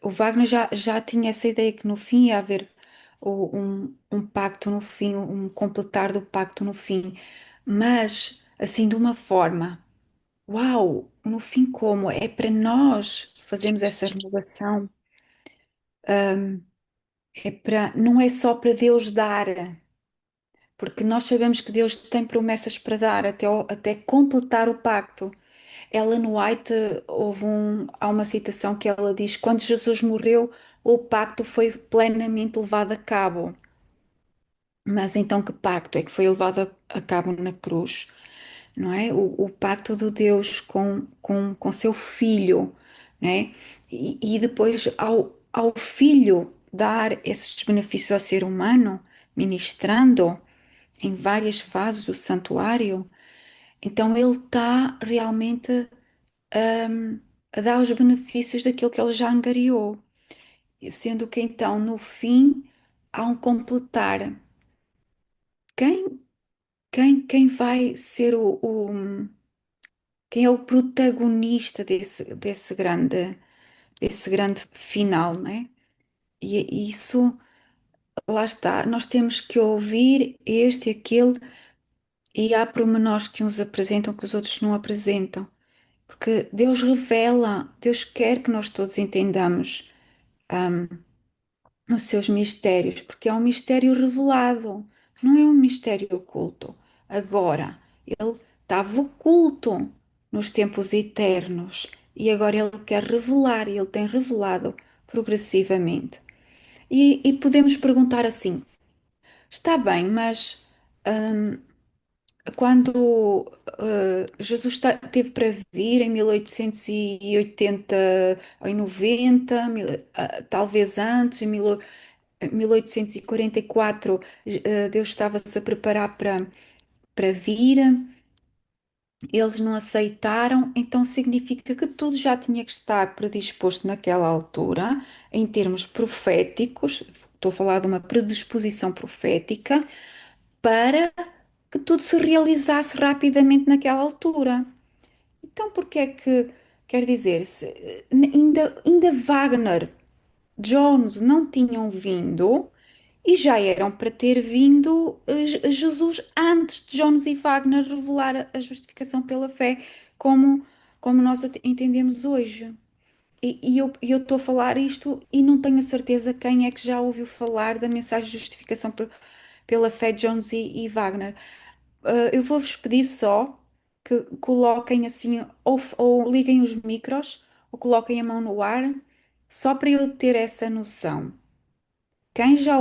O Wagner já tinha essa ideia que no fim ia haver um pacto no fim, um completar do pacto no fim, mas assim de uma forma, uau, no fim como? É para nós fazermos essa renovação, não é só para Deus dar, porque nós sabemos que Deus tem promessas para dar até completar o pacto. Ellen White, há uma citação que ela diz: quando Jesus morreu, o pacto foi plenamente levado a cabo. Mas então, que pacto é que foi levado a cabo na cruz? Não é? O pacto de Deus com seu filho, não é? E depois, ao filho dar esses benefícios ao ser humano, ministrando em várias fases do santuário, então ele está realmente a dar os benefícios daquilo que ele já angariou, sendo que então no fim há um completar. Quem, quem vai ser quem é o protagonista desse grande final, não é? E isso, lá está, nós temos que ouvir este e aquele, e há pormenores que uns apresentam que os outros não apresentam, porque Deus revela, Deus quer que nós todos entendamos nos seus mistérios, porque é um mistério revelado, não é um mistério oculto. Agora, ele estava oculto nos tempos eternos e agora ele quer revelar e ele tem revelado progressivamente. E podemos perguntar assim: está bem, mas quando Jesus teve para vir em 1880 ou em 90, talvez antes, em 1844, Deus estava-se a preparar para vir, eles não aceitaram, então significa que tudo já tinha que estar predisposto naquela altura, em termos proféticos, estou a falar de uma predisposição profética, para que tudo se realizasse rapidamente naquela altura. Então, porque é que, quer dizer, ainda Wagner, Jones não tinham vindo e já eram para ter vindo Jesus antes de Jones e Wagner revelar a justificação pela fé, como, como nós entendemos hoje. E eu estou a falar isto e não tenho a certeza quem é que já ouviu falar da mensagem de justificação pela fé de Jones e Wagner. Eu vou-vos pedir só que coloquem assim, ou liguem os micros, ou coloquem a mão no ar, só para eu ter essa noção. Quem já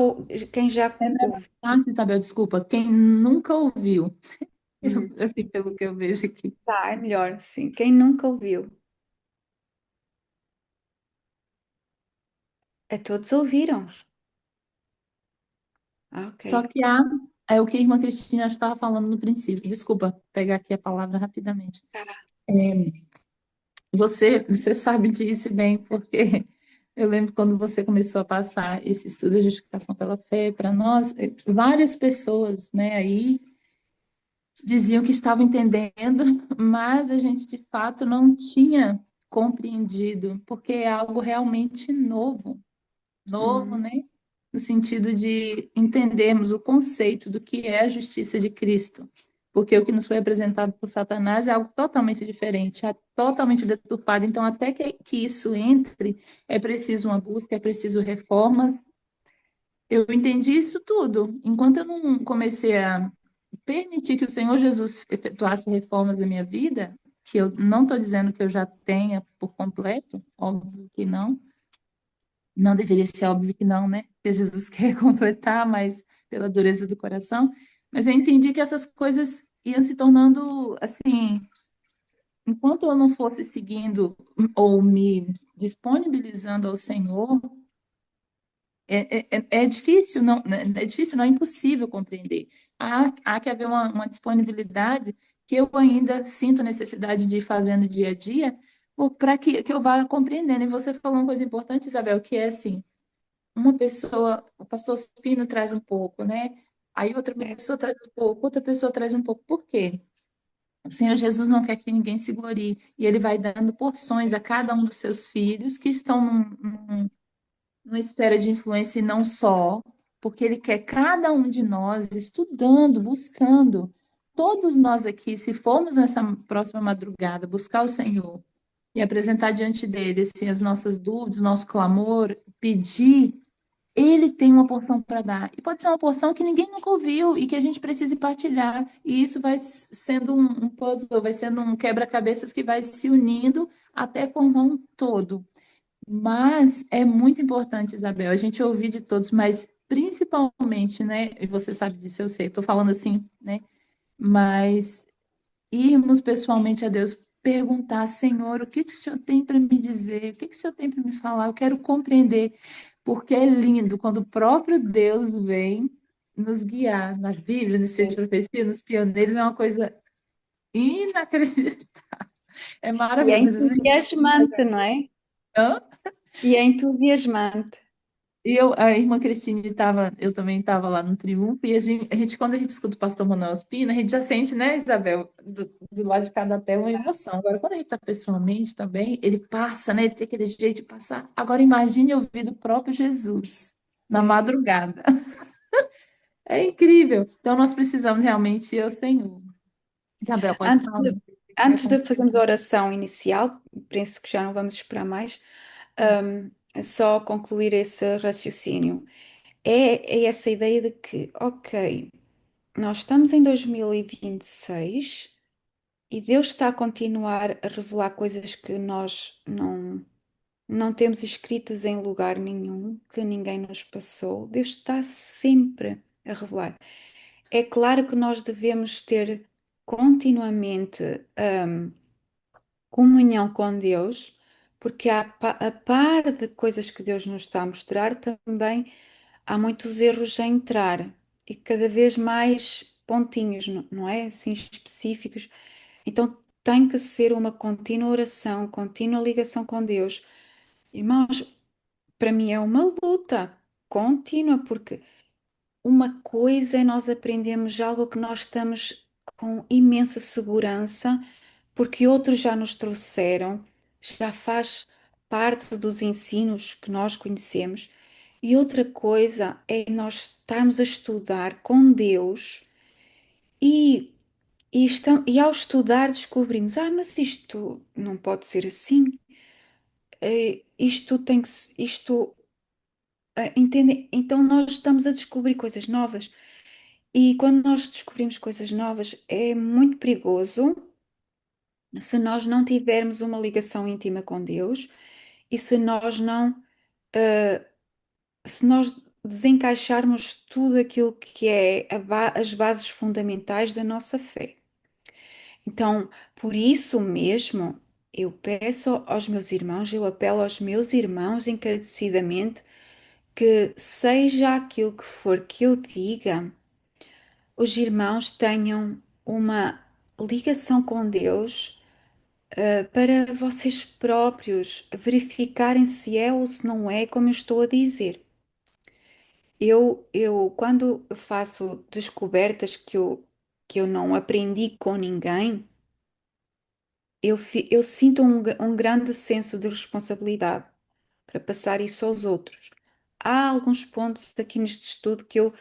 É mais ouviu? fácil, Isabel, desculpa, quem nunca ouviu, Hum, assim, pelo que eu vejo aqui. tá, é melhor, sim. Quem nunca ouviu? É todos ouviram. Ah, Só ok. que é o que a irmã Cristina estava falando no princípio. Desculpa pegar aqui a palavra rapidamente. Você sabe disso bem, porque eu lembro quando você começou a passar esse estudo de justificação pela fé para nós, várias pessoas, né, aí diziam que estavam entendendo, mas a gente de fato não tinha compreendido, porque é algo realmente novo, novo, Uhum, né? No sentido de entendermos o conceito do que é a justiça de Cristo. Porque o que nos foi apresentado por Satanás é algo totalmente diferente, é totalmente deturpado. Então, até que isso entre, é preciso uma busca, é preciso reformas. Eu entendi isso tudo. Enquanto eu não comecei a permitir que o Senhor Jesus efetuasse reformas na minha vida, que eu não estou dizendo que eu já tenha por completo, óbvio que não, não deveria ser óbvio que não, né? Porque Jesus quer completar, mas pela dureza do coração. Mas eu entendi que essas coisas iam se tornando assim, enquanto eu não fosse seguindo ou me disponibilizando ao Senhor, é difícil, não, é difícil, não é impossível compreender. Há que haver uma disponibilidade que eu ainda sinto necessidade de ir fazendo dia a dia, para que eu vá compreendendo. E você falou uma coisa importante, Isabel, que é assim, uma pessoa, o pastor Spino traz um pouco, né? Aí outra é, pessoa traz um pouco, outra pessoa traz um pouco. Por quê? O Senhor Jesus não quer que ninguém se glorie, e Ele vai dando porções a cada um dos seus filhos que estão numa esfera de influência e não só, porque Ele quer cada um de nós estudando, buscando. Todos nós aqui, se formos nessa próxima madrugada buscar o Senhor e apresentar diante dele assim, as nossas dúvidas, o nosso clamor, pedir, ele tem uma porção para dar. E pode ser uma porção que ninguém nunca ouviu e que a gente precise partilhar. E isso vai sendo um puzzle, vai sendo um quebra-cabeças que vai se unindo até formar um todo. Mas é muito importante, Isabel, a gente ouvir de todos, mas principalmente, né? E você sabe disso, eu sei, estou falando assim, né? Mas irmos pessoalmente a Deus, perguntar, Senhor, o que que o Senhor tem para me dizer? O que que o Senhor tem para me falar? Eu quero compreender, porque é lindo quando o próprio Deus vem nos guiar na Bíblia, no Espírito de Profecia, nos pioneiros, é uma coisa inacreditável. É E é maravilhoso. Às vezes a gente... entusiasmante, não é? Hã? E é entusiasmante. E eu, a irmã Cristine estava, eu também estava lá no Triunfo, e quando a gente escuta o pastor Manuel Spina, a gente já sente, né, Isabel, do lado de cada tela uma emoção. Agora, quando a gente está pessoalmente também, ele passa, né, ele tem aquele jeito de passar. Agora, imagine ouvir do próprio Jesus na É. madrugada. É incrível. Então, nós precisamos realmente ir ao Senhor. Isabel, pode Antes falar. de, antes de fazermos a oração inicial, penso que já não vamos esperar mais, só concluir esse raciocínio. É essa ideia de que, ok, nós estamos em 2026 e Deus está a continuar a revelar coisas que nós não temos escritas em lugar nenhum, que ninguém nos passou. Deus está sempre a revelar. É claro que nós devemos ter continuamente comunhão com Deus, porque a par de coisas que Deus nos está a mostrar, também há muitos erros a entrar e cada vez mais pontinhos, não é? Assim específicos. Então tem que ser uma contínua oração, contínua ligação com Deus. Irmãos, para mim é uma luta contínua, porque uma coisa é nós aprendermos algo que nós estamos com imensa segurança, porque outros já nos trouxeram, já faz parte dos ensinos que nós conhecemos. E outra coisa é nós estarmos a estudar com Deus e ao estudar descobrimos, mas isto não pode ser assim. Isto tem que isto, entende? Então nós estamos a descobrir coisas novas. E quando nós descobrimos coisas novas, é muito perigoso se nós não tivermos uma ligação íntima com Deus e se nós não, eh, se nós desencaixarmos tudo aquilo que é as bases fundamentais da nossa fé. Então, por isso mesmo, eu peço aos meus irmãos, eu apelo aos meus irmãos encarecidamente que seja aquilo que for que eu diga, os irmãos tenham uma ligação com Deus, para vocês próprios verificarem se é ou se não é, como eu estou a dizer. Quando faço descobertas que eu não aprendi com ninguém, eu sinto um grande senso de responsabilidade para passar isso aos outros. Há alguns pontos aqui neste estudo que eu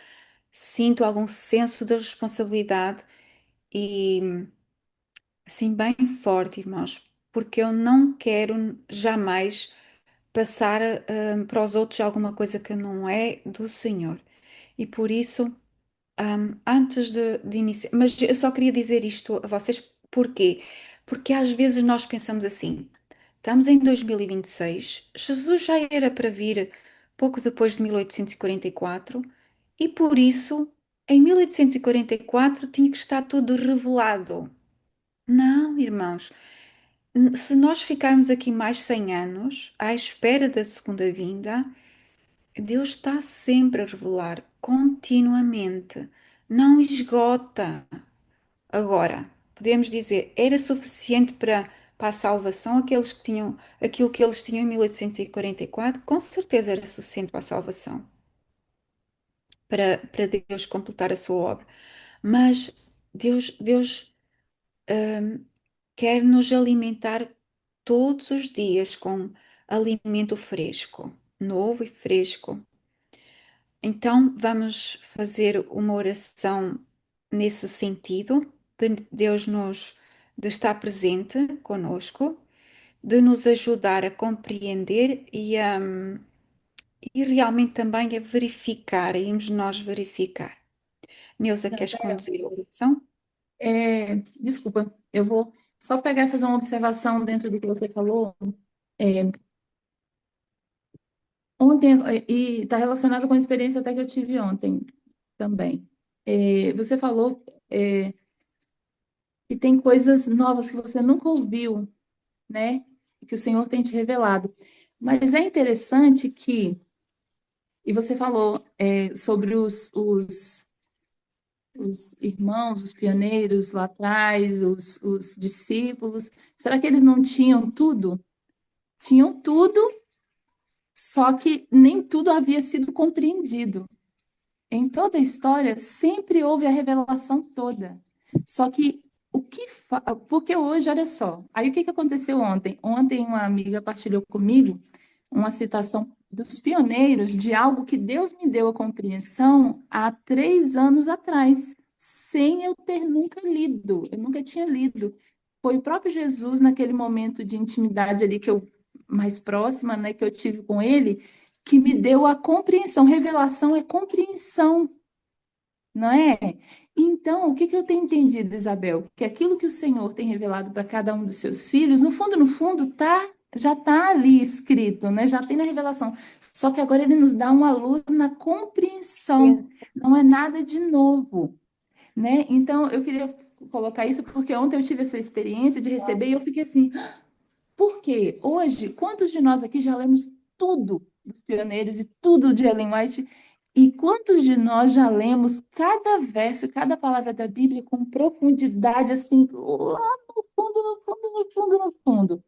sinto algum senso de responsabilidade e assim bem forte, irmãos, porque eu não quero jamais passar para os outros alguma coisa que não é do Senhor. E por isso, antes de iniciar, mas eu só queria dizer isto a vocês, porquê? Porque às vezes nós pensamos assim: estamos em 2026, Jesus já era para vir pouco depois de 1844, e por isso, em 1844, tinha que estar tudo revelado. Não, irmãos. Se nós ficarmos aqui mais 100 anos, à espera da segunda vinda, Deus está sempre a revelar, continuamente. Não esgota. Agora, podemos dizer, era suficiente para a salvação aqueles que tinham aquilo que eles tinham em 1844? Com certeza era suficiente para a salvação, para Deus completar a sua obra. Mas Deus quer nos alimentar todos os dias com alimento fresco, novo e fresco. Então, vamos fazer uma oração nesse sentido, de Deus de estar presente conosco, de nos ajudar a compreender e realmente também a verificar, a irmos nós verificar. Neuza, queres Isabel, conduzir a oração? desculpa, eu vou só pegar e fazer uma observação dentro do que você falou. É, ontem, e está relacionado com a experiência até que eu tive ontem também. Você falou, que tem coisas novas que você nunca ouviu, né? E que o Senhor tem te revelado. Mas é interessante que, e você falou, sobre os irmãos, os pioneiros lá atrás, os discípulos. Será que eles não tinham tudo? Tinham tudo, só que nem tudo havia sido compreendido. Em toda a história, sempre houve a revelação toda. Só que porque hoje, olha só, aí o que aconteceu ontem? Ontem uma amiga partilhou comigo uma citação dos pioneiros de algo que Deus me deu a compreensão há 3 anos atrás, sem eu ter nunca lido. Eu nunca tinha lido. Foi o próprio Jesus, naquele momento de intimidade ali que eu mais próxima, né, que eu tive com ele, que me deu a compreensão. Revelação é compreensão, não é? Então, o que que eu tenho entendido, Isabel? Que aquilo que o Senhor tem revelado para cada um dos seus filhos, no fundo, já está ali escrito, né? Já tem na revelação. Só que agora ele nos dá uma luz na compreensão. Não é nada de novo, né? Então, eu queria colocar isso porque ontem eu tive essa experiência de receber e eu fiquei assim, porque hoje, quantos de nós aqui já lemos tudo dos pioneiros e tudo de Ellen White? E quantos de nós já lemos cada verso, cada palavra da Bíblia com profundidade, assim, lá no fundo, no fundo, no fundo, no fundo?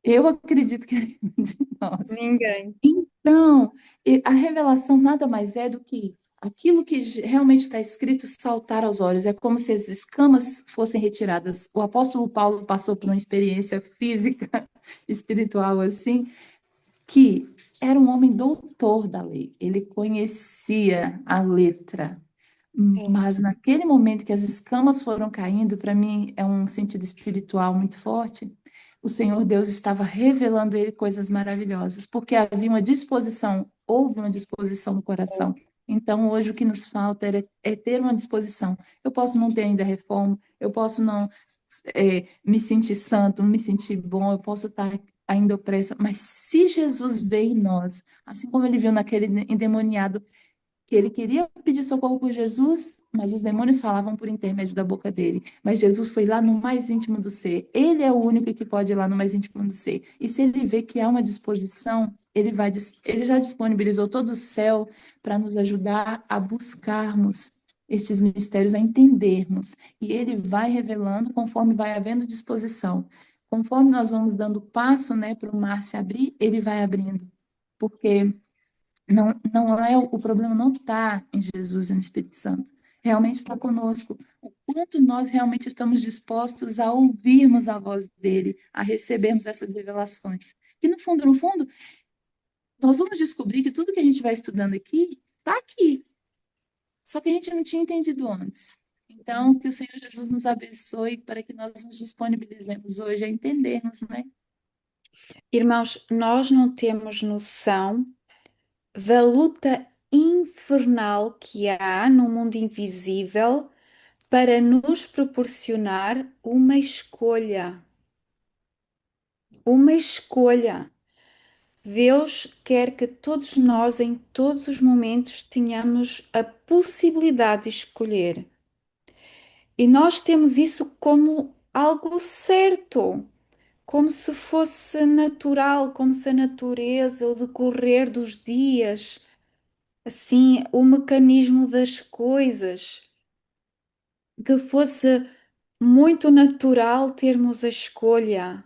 Eu acredito que nenhum de nós. Ninguém. Então, a revelação nada mais é do que aquilo que realmente está escrito saltar aos olhos. É como se as escamas fossem retiradas. O apóstolo Paulo passou por uma experiência física, espiritual, assim, que era um homem doutor da lei. Ele conhecia a letra. Sim. Mas naquele momento que as escamas foram caindo, para mim é um sentido espiritual muito forte. O Senhor Deus estava revelando a ele coisas maravilhosas, porque havia uma disposição, houve uma disposição no coração. Então, hoje o que nos falta é ter uma disposição. Eu posso não ter ainda reforma, eu posso não me sentir santo, me sentir bom, eu posso estar ainda opressa, mas se Jesus veio em nós, assim como ele viu naquele endemoniado, que ele queria pedir socorro por Jesus, mas os demônios falavam por intermédio da boca dele. Mas Jesus foi lá no mais íntimo do ser. Ele é o único que pode ir lá no mais íntimo do ser. E se ele vê que há uma disposição, ele já disponibilizou todo o céu para nos ajudar a buscarmos estes mistérios, a entendermos. E ele vai revelando conforme vai havendo disposição. Conforme nós vamos dando passo, né, para o mar se abrir, ele vai abrindo. Porque não é o problema não está em Jesus e no Espírito Santo. Realmente está conosco. O quanto nós realmente estamos dispostos a ouvirmos a voz dele, a recebermos essas revelações. E no fundo, nós vamos descobrir que tudo que a gente vai estudando aqui está aqui. Só que a gente não tinha entendido antes. Então, que o Senhor Jesus nos abençoe para que nós nos disponibilizemos hoje a entendermos, né? Irmãos, nós não temos noção da luta infernal que há no mundo invisível para nos proporcionar uma escolha. Uma escolha. Deus quer que todos nós, em todos os momentos, tenhamos a possibilidade de escolher. E nós temos isso como algo certo, como se fosse natural, como se a natureza, o decorrer dos dias, assim, o mecanismo das coisas, que fosse muito natural termos a escolha.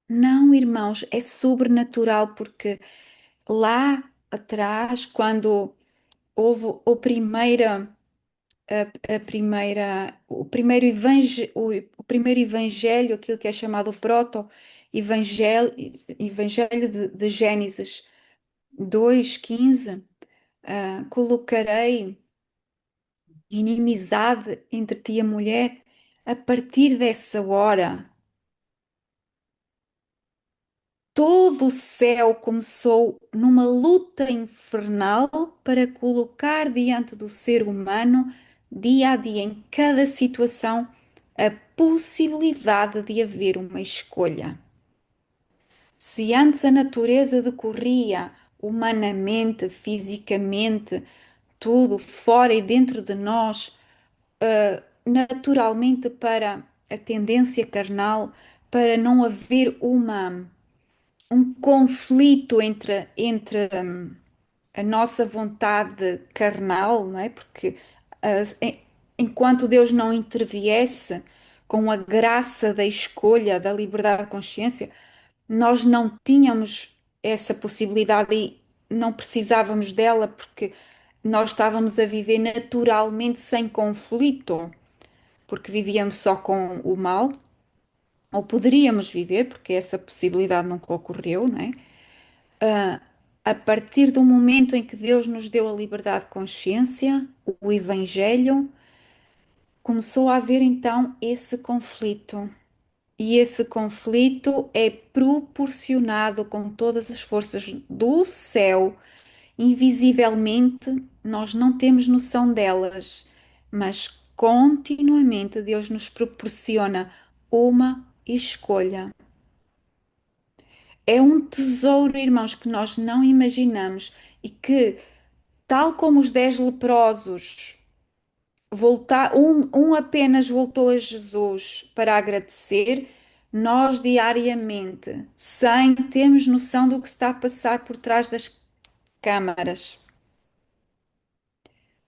Não, irmãos, é sobrenatural porque lá atrás, quando houve a primeira. o primeiro evangelho, aquilo que é chamado o proto-evangelho, evangelho de Gênesis 2:15, colocarei inimizade entre ti e a mulher. A partir dessa hora, todo o céu começou numa luta infernal para colocar diante do ser humano, dia a dia, em cada situação, a possibilidade de haver uma escolha. Se antes a natureza decorria humanamente, fisicamente, tudo fora e dentro de nós, naturalmente para a tendência carnal, para não haver um conflito entre a nossa vontade carnal, não é? Porque enquanto Deus não interviesse com a graça da escolha, da liberdade de consciência, nós não tínhamos essa possibilidade e não precisávamos dela porque nós estávamos a viver naturalmente sem conflito, porque vivíamos só com o mal, ou poderíamos viver, porque essa possibilidade nunca ocorreu, não é? A partir do momento em que Deus nos deu a liberdade de consciência, o Evangelho, começou a haver então esse conflito. E esse conflito é proporcionado com todas as forças do céu, invisivelmente, nós não temos noção delas, mas continuamente Deus nos proporciona uma escolha. É um tesouro, irmãos, que nós não imaginamos e que, tal como os 10 leprosos, um apenas voltou a Jesus para agradecer, nós diariamente, sem termos noção do que está a passar por trás das câmaras,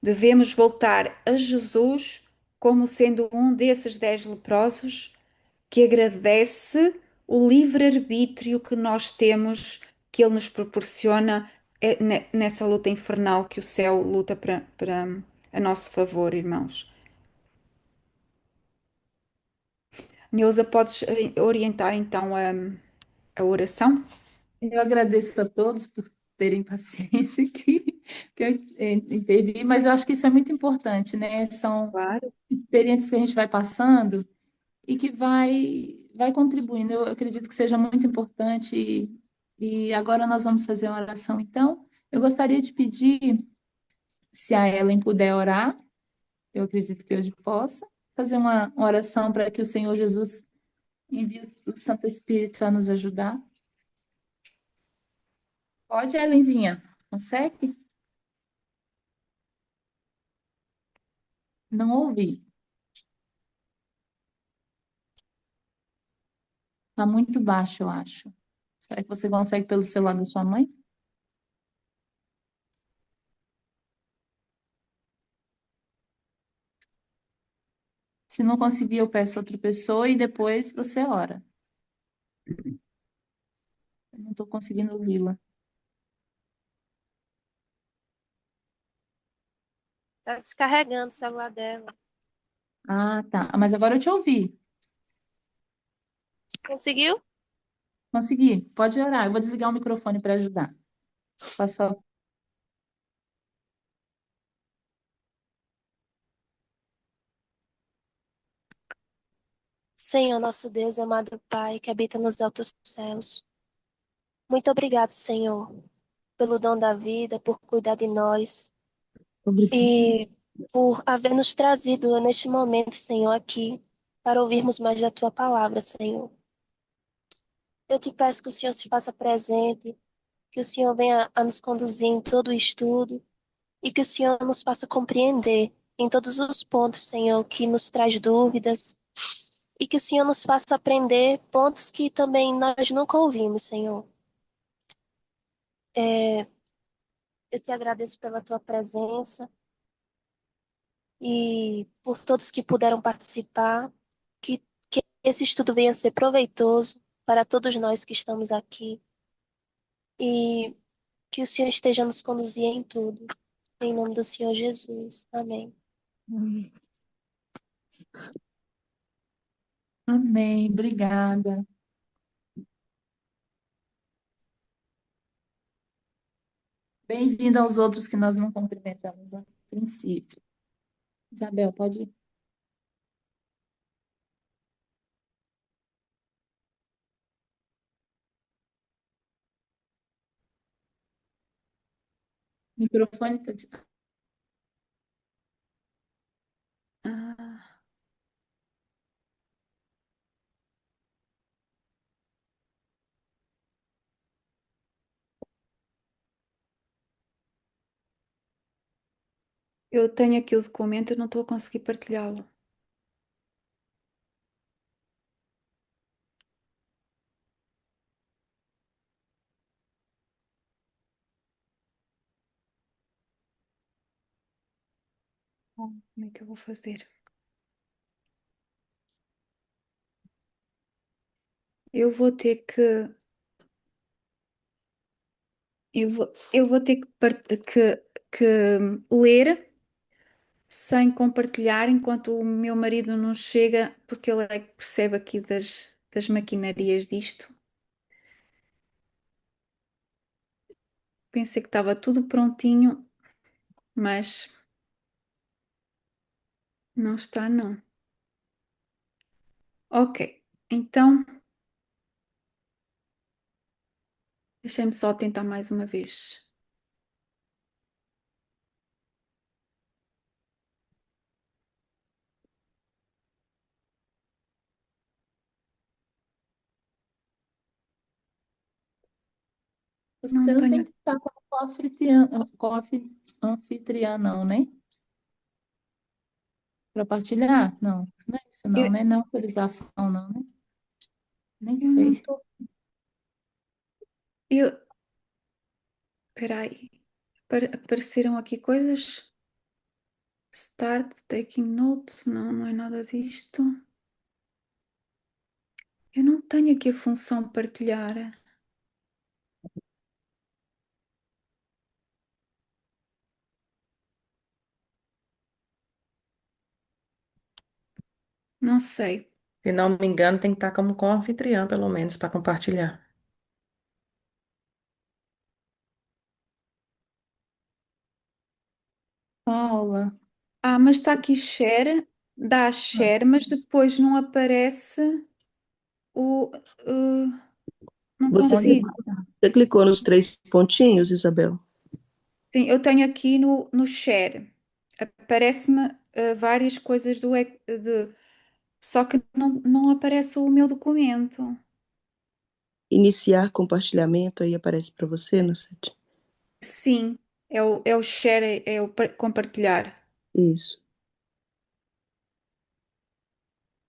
devemos voltar a Jesus como sendo um desses 10 leprosos que agradece o livre-arbítrio que nós temos, que Ele nos proporciona nessa luta infernal que o céu luta para a nosso favor, irmãos. Neuza, podes orientar então a oração? Eu agradeço a todos por terem paciência que eu intervi, mas eu acho que isso é muito importante, né? São Claro. experiências que a gente vai passando e que vai contribuindo. Eu acredito que seja muito importante. E agora nós vamos fazer uma oração, então. Eu gostaria de pedir, se a Ellen puder orar, eu acredito que hoje possa, fazer uma oração para que o Senhor Jesus envie o Santo Espírito a nos ajudar. Pode, Ellenzinha? Consegue? Não ouvi. Está muito baixo, eu acho. Será que você consegue pelo celular da sua mãe? Se não conseguir, eu peço outra pessoa e depois você ora. Eu não estou conseguindo ouvi-la. Tá descarregando o celular dela. Ah, tá. Mas agora eu te ouvi. Conseguiu? Consegui. Pode orar. Eu vou desligar o microfone para ajudar. Passou. Senhor, nosso Deus, amado Pai, que habita nos altos céus. Muito obrigado, Senhor, pelo dom da vida, por cuidar de nós Obrigada. e por haver nos trazido neste momento, Senhor, aqui para ouvirmos mais da Tua palavra, Senhor. Eu te peço que o Senhor se faça presente, que o Senhor venha a nos conduzir em todo o estudo e que o Senhor nos faça compreender em todos os pontos, Senhor, que nos traz dúvidas e que o Senhor nos faça aprender pontos que também nós nunca ouvimos, Senhor. Eu te agradeço pela tua presença e por todos que puderam participar, que esse estudo venha a ser proveitoso para todos nós que estamos aqui e que o Senhor esteja nos conduzir em tudo. Em nome do Senhor Jesus. Amém. Amém. Obrigada. Bem-vindo aos outros que nós não cumprimentamos a princípio. Isabel, pode ir. O microfone está. Ah, eu tenho aqui o documento, eu não estou a conseguir partilhá-lo. Como é que eu vou fazer? Eu vou ter que, eu vou ter que, que ler sem compartilhar enquanto o meu marido não chega, porque ele é que percebe aqui das maquinarias disto. Pensei que estava tudo prontinho, mas não está, não. Ok, então deixem-me só tentar mais uma vez. Não Você não tem tenho. que estar como co-anfitriã, não, né? Para partilhar? Não, não é isso não, Eu, né? Não autorização, não, né? Nem eu não sei. estou. Eu, espera aí. Apareceram aqui coisas. Start taking notes. Não, não é nada disto. Eu não tenho aqui a função partilhar. Não sei. Se não me engano, tem que estar como co-anfitriã, pelo menos, para compartilhar. Paula. Ah, mas está aqui share. Dá share, mas depois não aparece o. Não Você, Onde consigo. você clicou nos três pontinhos, Isabel? Sim, eu tenho aqui no share. Aparece-me várias coisas só que não aparece o meu documento. Iniciar compartilhamento, aí aparece para você no site. Sim, é o share, é o compartilhar. Isso.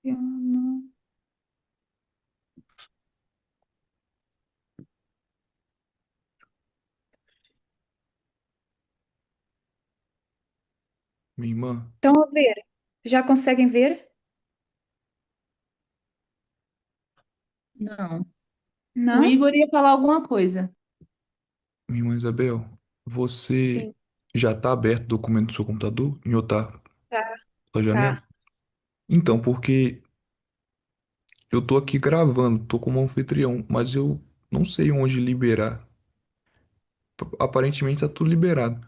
Eu não. Minha irmã, Estão a ver? Já conseguem ver? Não. O Não? Igor ia falar alguma coisa. minha irmã Isabel, você Sim, já está aberto o documento do seu computador em outra tá, sua janela? tá. Então, porque eu tô aqui gravando, tô como anfitrião, mas eu não sei onde liberar. Aparentemente tá tudo liberado.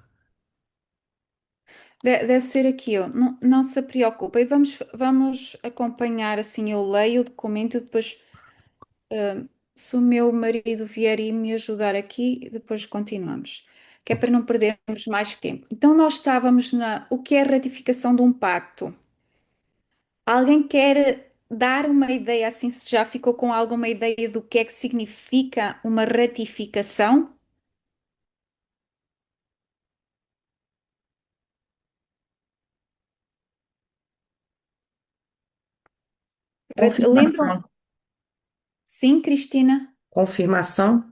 Deve ser aqui, ó. Não, não se preocupem. Vamos acompanhar assim. Eu leio o documento e depois, se o meu marido vier e me ajudar aqui, depois continuamos. Que é para não perdermos mais tempo. Então, nós estávamos na. O que é a ratificação de um pacto? Alguém quer dar uma ideia, assim, se já ficou com alguma ideia do que é que significa uma ratificação? Lembram? Confirmação. Sim, Cristina? Confirmação.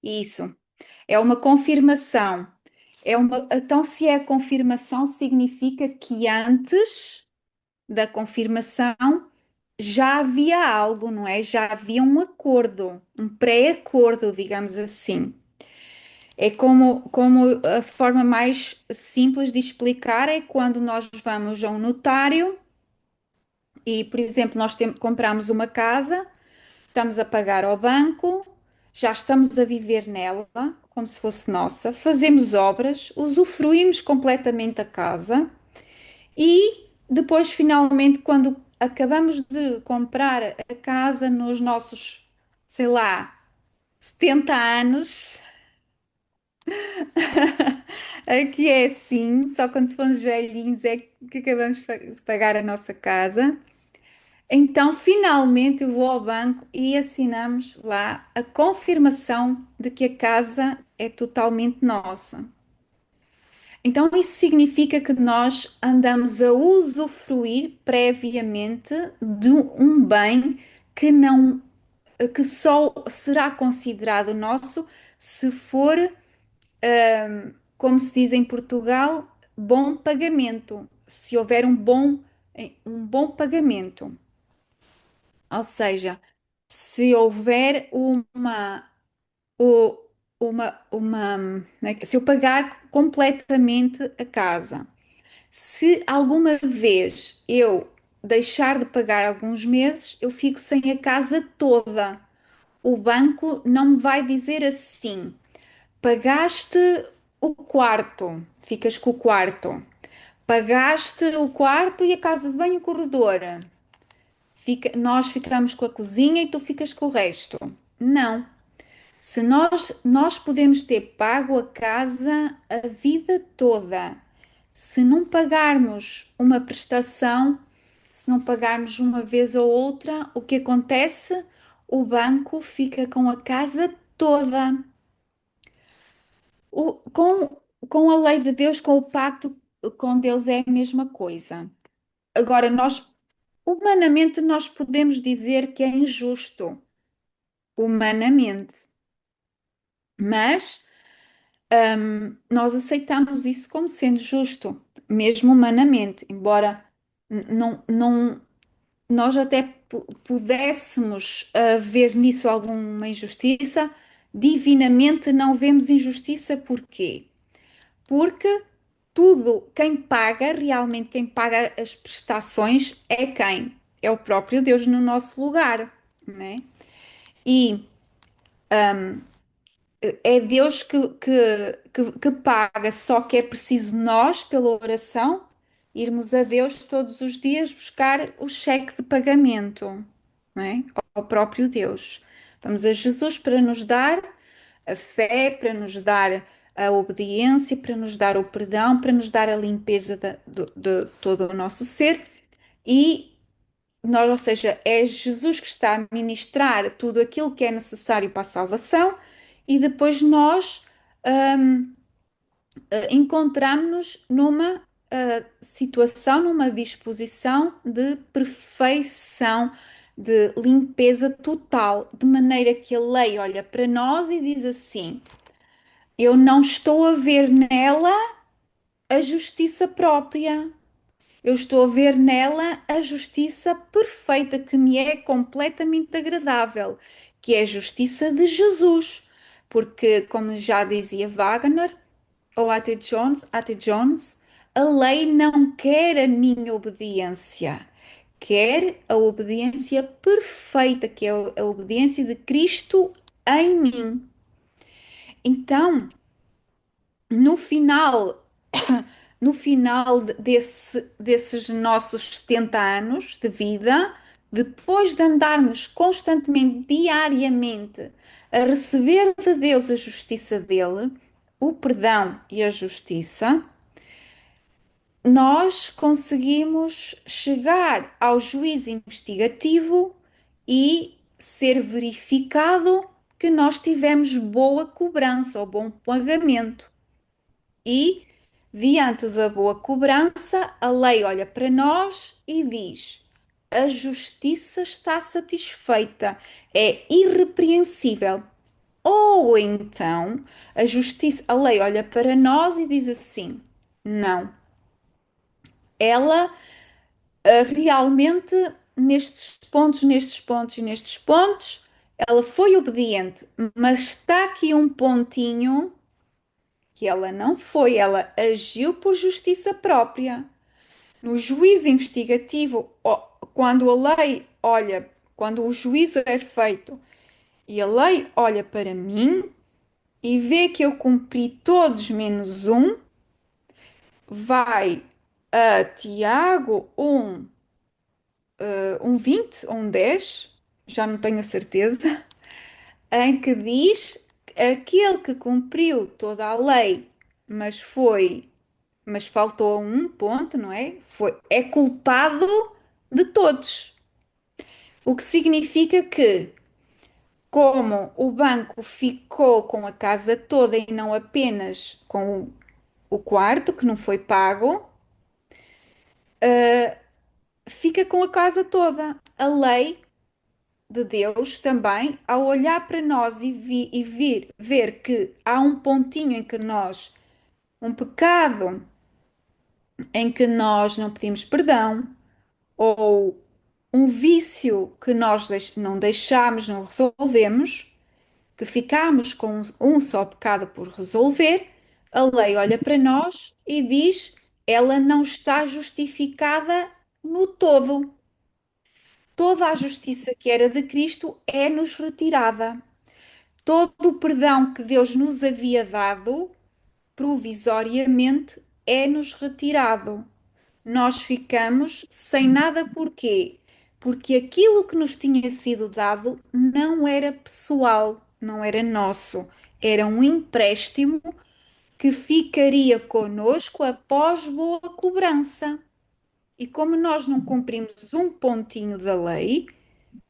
Isso. É uma confirmação. Então, se é confirmação, significa que antes da confirmação já havia algo, não é? Já havia um acordo, um pré-acordo, digamos assim. É como a forma mais simples de explicar é quando nós vamos a um notário e, por exemplo, compramos uma casa, estamos a pagar ao banco, já estamos a viver nela, como se fosse nossa, fazemos obras, usufruímos completamente a casa e depois, finalmente, quando acabamos de comprar a casa nos nossos, sei lá, 70 anos, aqui é assim, só quando formos velhinhos é que acabamos de pagar a nossa casa. Então, finalmente, eu vou ao banco e assinamos lá a confirmação de que a casa é totalmente nossa. Então, isso significa que nós andamos a usufruir previamente de um bem que não, que só será considerado nosso se for, como se diz em Portugal, bom pagamento. Se houver um bom pagamento. Ou seja, se houver o- se eu pagar completamente a casa, se alguma vez eu deixar de pagar alguns meses, eu fico sem a casa toda. O banco não me vai dizer assim: pagaste o quarto, ficas com o quarto. Pagaste o quarto e a casa de banho e o corredor. Nós ficamos com a cozinha e tu ficas com o resto. Não. Se nós podemos ter pago a casa a vida toda, se não pagarmos uma prestação, se não pagarmos uma vez ou outra, o que acontece? O banco fica com a casa toda. Com a lei de Deus, com o pacto com Deus é a mesma coisa. Agora, humanamente, nós podemos dizer que é injusto, humanamente, mas nós aceitamos isso como sendo justo, mesmo humanamente, embora não, nós até pudéssemos ver nisso alguma injustiça, divinamente não vemos injustiça, porquê? Porque quem paga, realmente quem paga as prestações é quem? É o próprio Deus no nosso lugar, né? E é Deus que paga, só que é preciso nós, pela oração, irmos a Deus todos os dias buscar o cheque de pagamento, não é? Ao próprio Deus. Vamos a Jesus para nos dar a fé, para nos dar a obediência, para nos dar o perdão, para nos dar a limpeza de todo o nosso ser e nós, ou seja, é Jesus que está a ministrar tudo aquilo que é necessário para a salvação e depois nós encontramos-nos numa situação, numa disposição de perfeição, de limpeza total, de maneira que a lei olha para nós e diz assim: eu não estou a ver nela a justiça própria. Eu estou a ver nela a justiça perfeita que me é completamente agradável, que é a justiça de Jesus. Porque, como já dizia Wagner ou A.T. Jones, a lei não quer a minha obediência, quer a obediência perfeita, que é a obediência de Cristo em mim. Então, no final desses nossos 70 anos de vida, depois de andarmos constantemente, diariamente, a receber de Deus a justiça dele, o perdão e a justiça, nós conseguimos chegar ao juízo investigativo e ser verificado que nós tivemos boa cobrança ou bom pagamento. E, diante da boa cobrança, a lei olha para nós e diz: a justiça está satisfeita, é irrepreensível. Ou então, a lei olha para nós e diz assim: não, ela realmente nestes pontos e nestes pontos, ela foi obediente, mas está aqui um pontinho que ela não foi, ela agiu por justiça própria. No juízo investigativo, quando a lei olha, quando o juízo é feito e a lei olha para mim e vê que eu cumpri todos menos um, vai a Tiago 1:20 ou 1:10, já não tenho a certeza, em que diz aquele que cumpriu toda a lei, mas mas faltou a um ponto, não é? É culpado de todos. O que significa que, como o banco ficou com a casa toda e não apenas com o quarto que não foi pago, fica com a casa toda. A lei de Deus também, ao olhar para nós e ver que há um pontinho em que nós, um pecado em que nós não pedimos perdão, ou um vício que nós não deixamos, não resolvemos, que ficamos com um só pecado por resolver, a lei olha para nós e diz: ela não está justificada no todo. Toda a justiça que era de Cristo é-nos retirada. Todo o perdão que Deus nos havia dado, provisoriamente, é-nos retirado. Nós ficamos sem nada, porquê? Porque aquilo que nos tinha sido dado não era pessoal, não era nosso, era um empréstimo que ficaria conosco após boa cobrança. E como nós não cumprimos um pontinho da lei,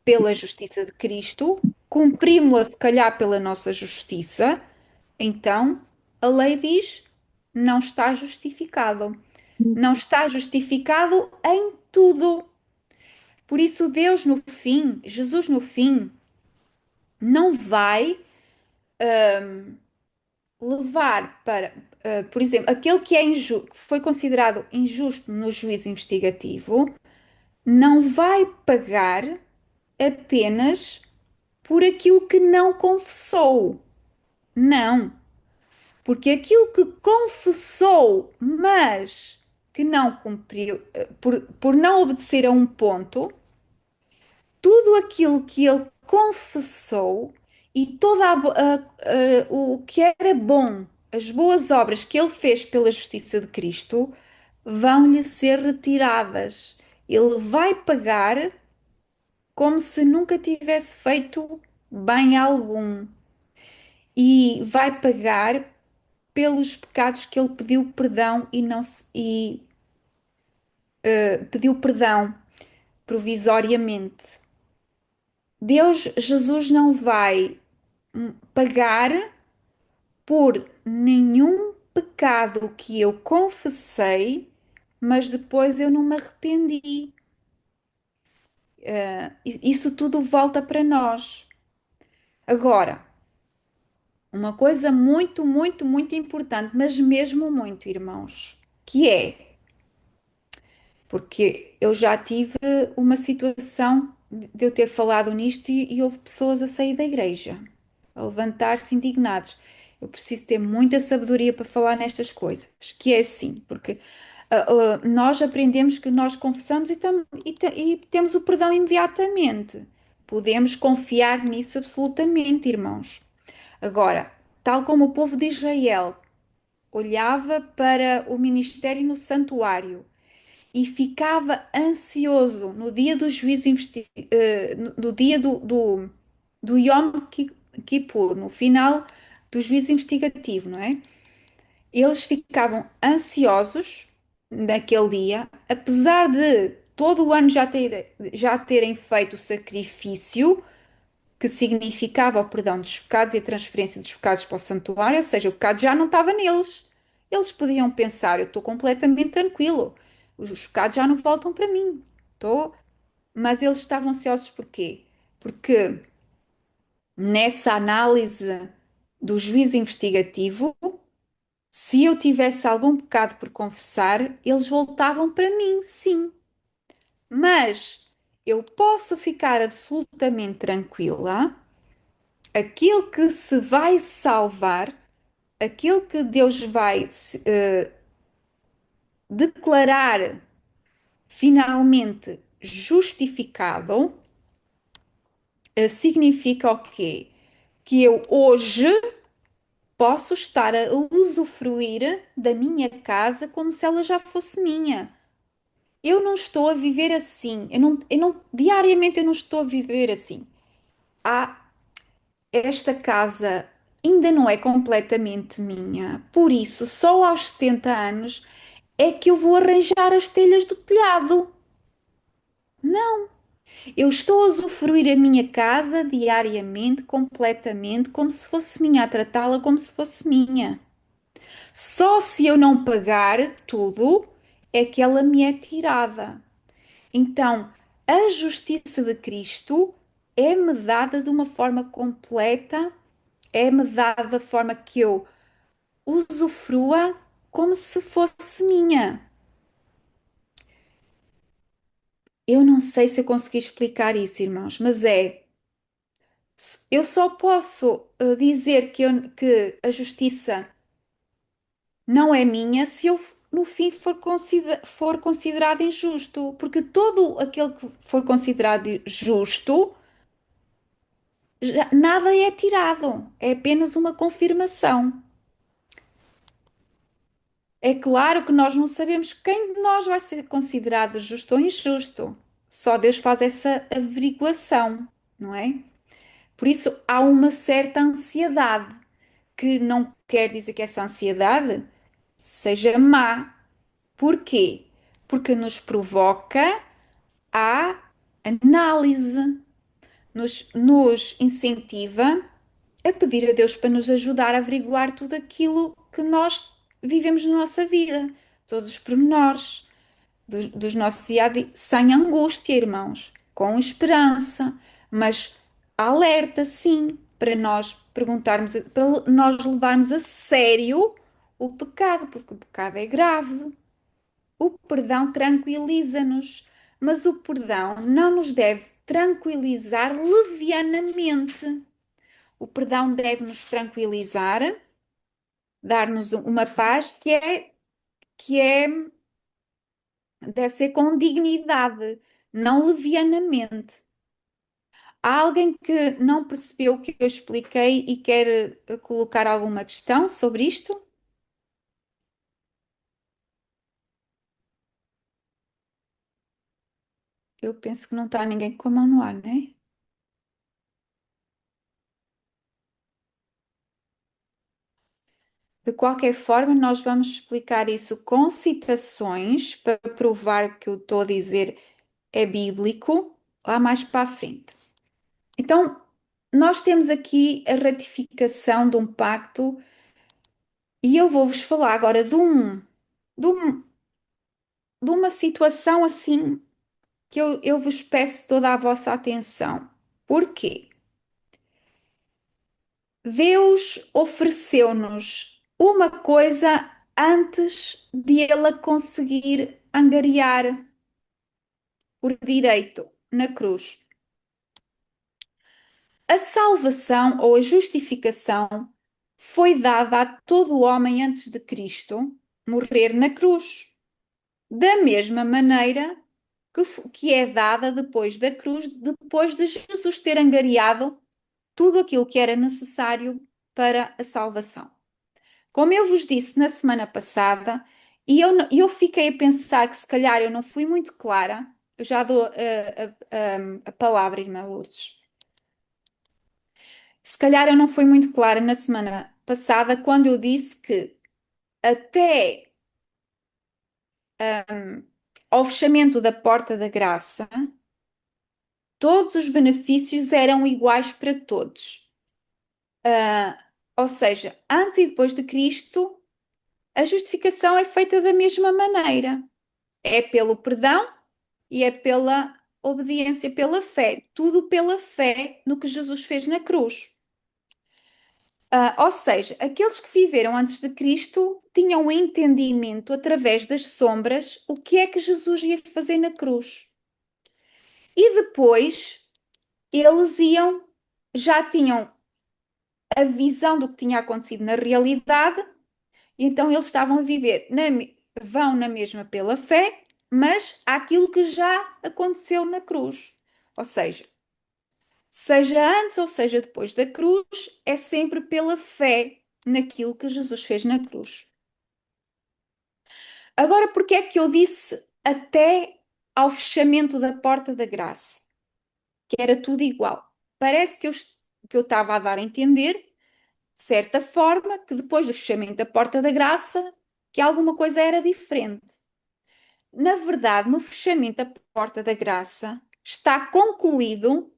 pela justiça de Cristo, cumprimos-la se calhar pela nossa justiça, então a lei diz: não está justificado. Não está justificado em tudo. Por isso, Deus no fim, Jesus no fim, não vai levar para, por exemplo, aquele que é que foi considerado injusto no juízo investigativo, não vai pagar apenas por aquilo que não confessou. Não. Porque aquilo que confessou, mas que não cumpriu, por não obedecer a um ponto, tudo aquilo que ele confessou e o que era bom, as boas obras que ele fez pela justiça de Cristo, vão-lhe ser retiradas. Ele vai pagar como se nunca tivesse feito bem algum e vai pagar pelos pecados que ele pediu perdão e não se, e pediu perdão provisoriamente. Jesus não vai pagar por nenhum pecado que eu confessei, mas depois eu não me arrependi. Isso tudo volta para nós. Agora, uma coisa muito, muito, muito importante, mas mesmo muito, irmãos, que é, porque eu já tive uma situação de eu ter falado nisto e houve pessoas a sair da igreja, a levantar-se indignados. Eu preciso ter muita sabedoria para falar nestas coisas, que é assim, porque nós aprendemos que nós confessamos e temos o perdão imediatamente. Podemos confiar nisso absolutamente, irmãos. Agora, tal como o povo de Israel olhava para o ministério no santuário e ficava ansioso no dia do juízo, no dia do Kippur, no final do juízo investigativo, não é? Eles ficavam ansiosos naquele dia, apesar de todo o ano já terem feito o sacrifício que significava o perdão dos pecados e a transferência dos pecados para o santuário, ou seja, o pecado já não estava neles. Eles podiam pensar: eu estou completamente tranquilo, os pecados já não voltam para mim. Estou... Mas eles estavam ansiosos porquê? Porque nessa análise do juízo investigativo, se eu tivesse algum pecado por confessar, eles voltavam para mim, sim. Mas eu posso ficar absolutamente tranquila. Aquele que se vai salvar aquele que Deus vai declarar finalmente justificado, significa o quê? Que eu hoje posso estar a usufruir da minha casa como se ela já fosse minha. Eu não estou a viver assim. Diariamente eu não estou a viver assim. Há esta casa ainda não é completamente minha. Por isso, só aos 70 anos é que eu vou arranjar as telhas do telhado. Não. Eu estou a usufruir a minha casa diariamente, completamente, como se fosse minha, a tratá-la como se fosse minha. Só se eu não pagar tudo é que ela me é tirada. Então, a justiça de Cristo é-me dada de uma forma completa, é-me dada da forma que eu usufrua como se fosse minha. Eu não sei se eu consegui explicar isso, irmãos, mas eu só posso dizer que a justiça não é minha se eu no fim for considerado injusto, porque todo aquele que for considerado justo, nada é tirado, é apenas uma confirmação. É claro que nós não sabemos quem de nós vai ser considerado justo ou injusto. Só Deus faz essa averiguação, não é? Por isso há uma certa ansiedade, que não quer dizer que essa ansiedade seja má. Porquê? Porque nos provoca a análise, nos incentiva a pedir a Deus para nos ajudar a averiguar tudo aquilo que nós vivemos na nossa vida, todos os pormenores dos nossos dia a dia, sem angústia, irmãos, com esperança, mas alerta, sim, para nós perguntarmos, para nós levarmos a sério o pecado, porque o pecado é grave. O perdão tranquiliza-nos, mas o perdão não nos deve tranquilizar levianamente. O perdão deve nos tranquilizar, dar-nos uma paz que é, deve ser com dignidade, não levianamente. Há alguém que não percebeu o que eu expliquei e quer colocar alguma questão sobre isto? Eu penso que não está ninguém com a mão no ar, não é? De qualquer forma, nós vamos explicar isso com citações para provar que eu estou a dizer é bíblico lá mais para a frente. Então, nós temos aqui a ratificação de um pacto e eu vou-vos falar agora de, um- de uma situação assim que eu vos peço toda a vossa atenção. Porquê? Deus ofereceu-nos uma coisa antes de Ele a conseguir angariar por direito na cruz. A salvação ou a justificação foi dada a todo o homem antes de Cristo morrer na cruz, da mesma maneira que é dada depois da cruz, depois de Jesus ter angariado tudo aquilo que era necessário para a salvação. Como eu vos disse na semana passada, e eu fiquei a pensar que se calhar eu não fui muito clara, eu já dou a palavra, irmã Lourdes. Se calhar eu não fui muito clara na semana passada quando eu disse que até ao fechamento da porta da graça, todos os benefícios eram iguais para todos. Ou seja, antes e depois de Cristo, a justificação é feita da mesma maneira. É pelo perdão e é pela obediência, pela fé. Tudo pela fé no que Jesus fez na cruz. Ou seja, aqueles que viveram antes de Cristo tinham o entendimento através das sombras o que é que Jesus ia fazer na cruz. E depois eles já tinham a visão do que tinha acontecido na realidade, e então eles estavam a viver, vão na mesma pela fé, mas aquilo que já aconteceu na cruz. Ou seja antes ou seja depois da cruz, é sempre pela fé naquilo que Jesus fez na cruz. Agora, porque é que eu disse até ao fechamento da porta da graça? Que era tudo igual. Parece que eu estava a dar a entender, de certa forma, que depois do fechamento da porta da graça, que alguma coisa era diferente. Na verdade, no fechamento da porta da graça, está concluído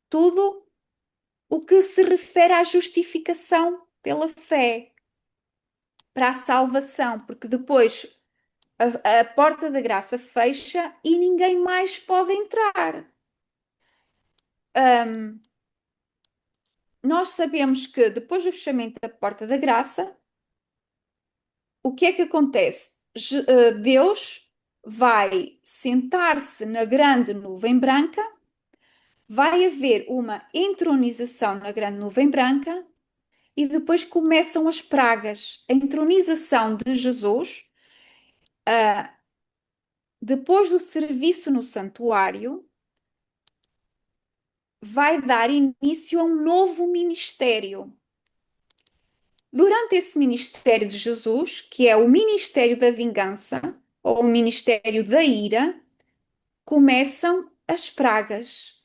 tudo o que se refere à justificação pela fé, para a salvação, porque depois a porta da graça fecha e ninguém mais pode entrar. Nós sabemos que depois do fechamento da porta da graça, o que é que acontece? Deus vai sentar-se na grande nuvem branca, vai haver uma entronização na grande nuvem branca e depois começam as pragas. A entronização de Jesus, depois do serviço no santuário, vai dar início a um novo ministério. Durante esse ministério de Jesus, que é o ministério da vingança, ou o ministério da ira, começam as pragas.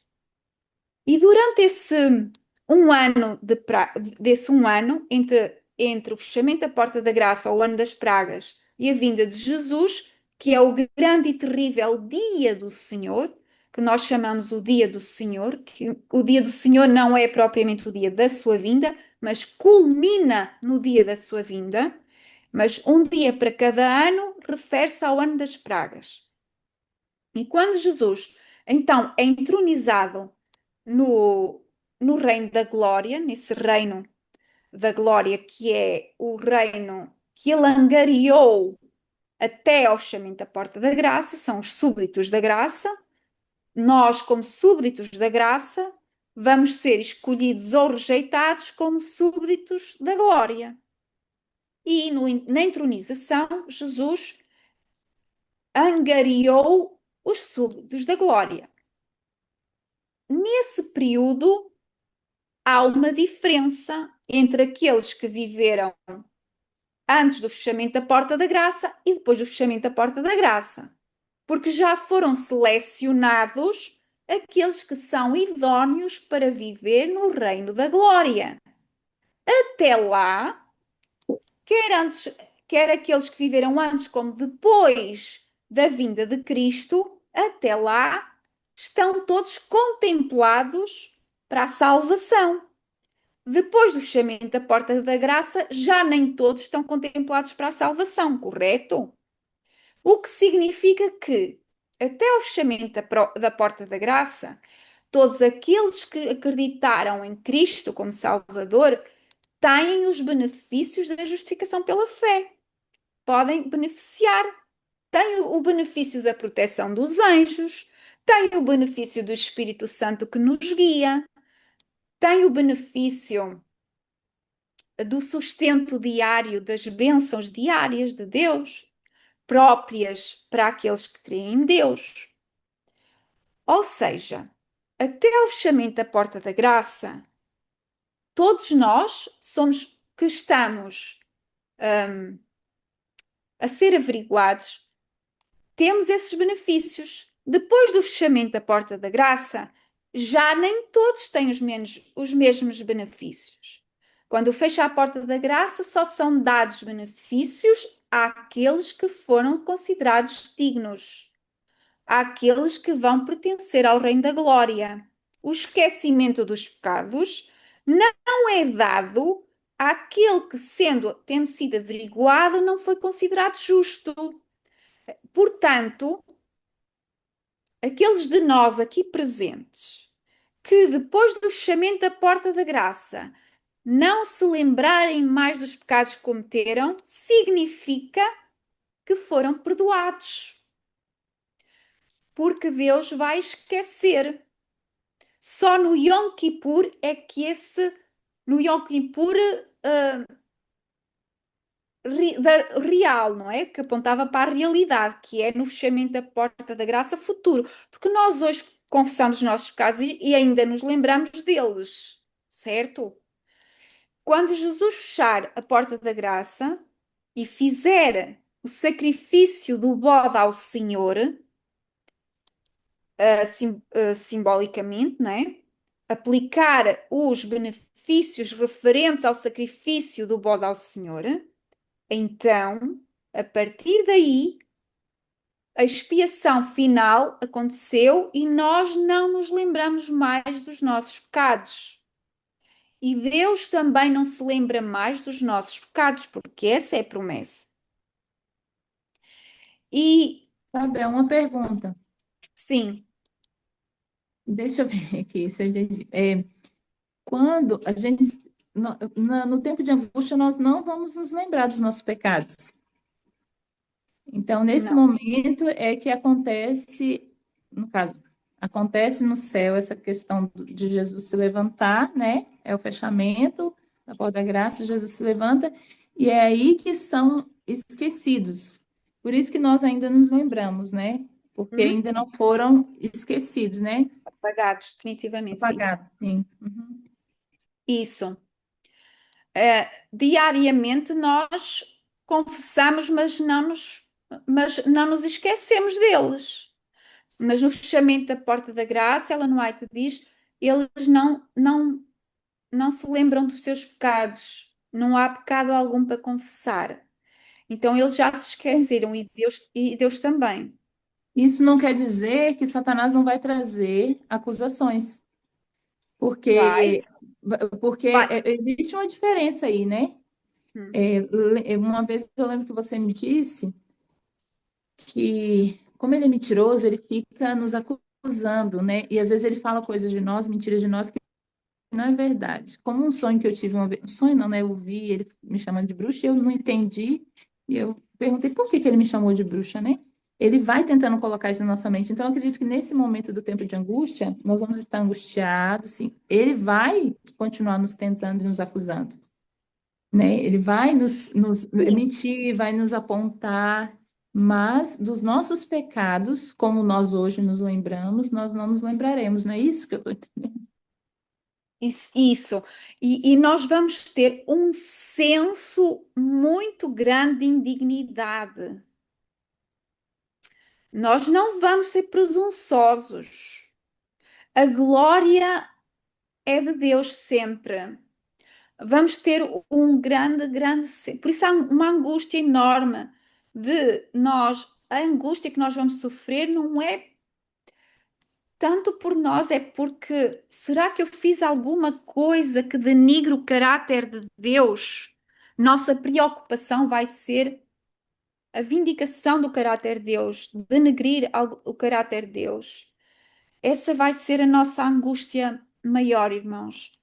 E durante esse um ano entre o fechamento da porta da graça, o ano das pragas, e a vinda de Jesus, que é o grande e terrível dia do Senhor, que nós chamamos o dia do Senhor, que o dia do Senhor não é propriamente o dia da sua vinda, mas culmina no dia da sua vinda. Mas um dia para cada ano refere-se ao ano das pragas. E quando Jesus, então, é entronizado no, no reino da glória, nesse reino da glória que é o reino que ele angariou até ao fechamento da porta da graça, são os súbditos da graça. Nós, como súbditos da graça, vamos ser escolhidos ou rejeitados como súbditos da glória. E na entronização, Jesus angariou os súbditos da glória. Nesse período, há uma diferença entre aqueles que viveram antes do fechamento da porta da graça e depois do fechamento da porta da graça, porque já foram selecionados aqueles que são idóneos para viver no reino da glória. Até lá, quer aqueles que viveram antes como depois da vinda de Cristo, até lá estão todos contemplados para a salvação. Depois do fechamento da porta da graça, já nem todos estão contemplados para a salvação, correto? O que significa que, até o fechamento da porta da graça, todos aqueles que acreditaram em Cristo como Salvador têm os benefícios da justificação pela fé. Podem beneficiar. Têm o benefício da proteção dos anjos, têm o benefício do Espírito Santo que nos guia, têm o benefício do sustento diário, das bênçãos diárias de Deus, próprias para aqueles que creem em Deus. Ou seja, até ao fechamento da porta da graça, todos nós somos que estamos a ser averiguados, temos esses benefícios. Depois do fechamento da porta da graça, já nem todos têm os mesmos benefícios. Quando fecha a porta da graça, só são dados benefícios àqueles que foram considerados dignos, àqueles que vão pertencer ao reino da glória. O esquecimento dos pecados não é dado àquele que, tendo sido averiguado, não foi considerado justo. Portanto, aqueles de nós aqui presentes que depois do fechamento da porta da graça não se lembrarem mais dos pecados que cometeram, significa que foram perdoados. Porque Deus vai esquecer. Só no Yom Kippur é que esse no Yom Kippur real, não é? Que apontava para a realidade, que é no fechamento da porta da graça futuro. Porque nós hoje confessamos os nossos pecados e ainda nos lembramos deles, certo? Quando Jesus fechar a porta da graça e fizer o sacrifício do bode ao Senhor, simbolicamente, não é? Aplicar os benefícios referentes ao sacrifício do bode ao Senhor, então, a partir daí, a expiação final aconteceu e nós não nos lembramos mais dos nossos pecados. E Deus também não se lembra mais dos nossos pecados, porque essa é a promessa. E Sabe, é uma pergunta. sim, Deixa eu ver aqui se eu entendi. Quando a gente, no tempo de angústia, nós não vamos nos lembrar dos nossos pecados. Então, nesse não. momento é que acontece, no caso, acontece no céu essa questão de Jesus se levantar, né? É o fechamento da porta da graça, Jesus se levanta, e é aí que são esquecidos. Por isso que nós ainda nos lembramos, né? Porque Uhum. ainda não foram esquecidos, né? Apagados, definitivamente, sim. Apagados, sim. Uhum. Isso. Diariamente nós confessamos, mas não nos esquecemos deles. Mas no fechamento da porta da graça, Ellen White diz, eles não se lembram dos seus pecados. Não há pecado algum para confessar. Então eles já se esqueceram e Deus também. Isso não quer dizer que Satanás não vai trazer acusações, Vai, porque, porque vai. existe uma diferença aí, né? Hum. Uma vez eu lembro que você me disse que, como ele é mentiroso, ele fica nos acusando, né? E às vezes ele fala coisas de nós, mentiras de nós, que não é verdade. Como um sonho que eu tive uma vez, um sonho não, né? Eu vi ele me chamando de bruxa, e eu não entendi, e eu perguntei por que que ele me chamou de bruxa, né? Ele vai tentando colocar isso na nossa mente. Então, eu acredito que nesse momento do tempo de angústia, nós vamos estar angustiados, sim. Ele vai continuar nos tentando e nos acusando, né? Ele vai nos Sim. mentir, vai nos apontar, mas dos nossos pecados, como nós hoje nos lembramos, nós não nos lembraremos, não é isso que eu estou entendendo? Isso. E nós vamos ter um senso muito grande de indignidade. Nós não vamos ser presunçosos. A glória é de Deus sempre. Vamos ter um grande, grande. Por isso há uma angústia enorme de nós. A angústia que nós vamos sofrer não é tanto por nós, é porque será que eu fiz alguma coisa que denigre o caráter de Deus? Nossa preocupação vai ser a vindicação do caráter de Deus, denegrir o caráter de Deus. Essa vai ser a nossa angústia maior, irmãos.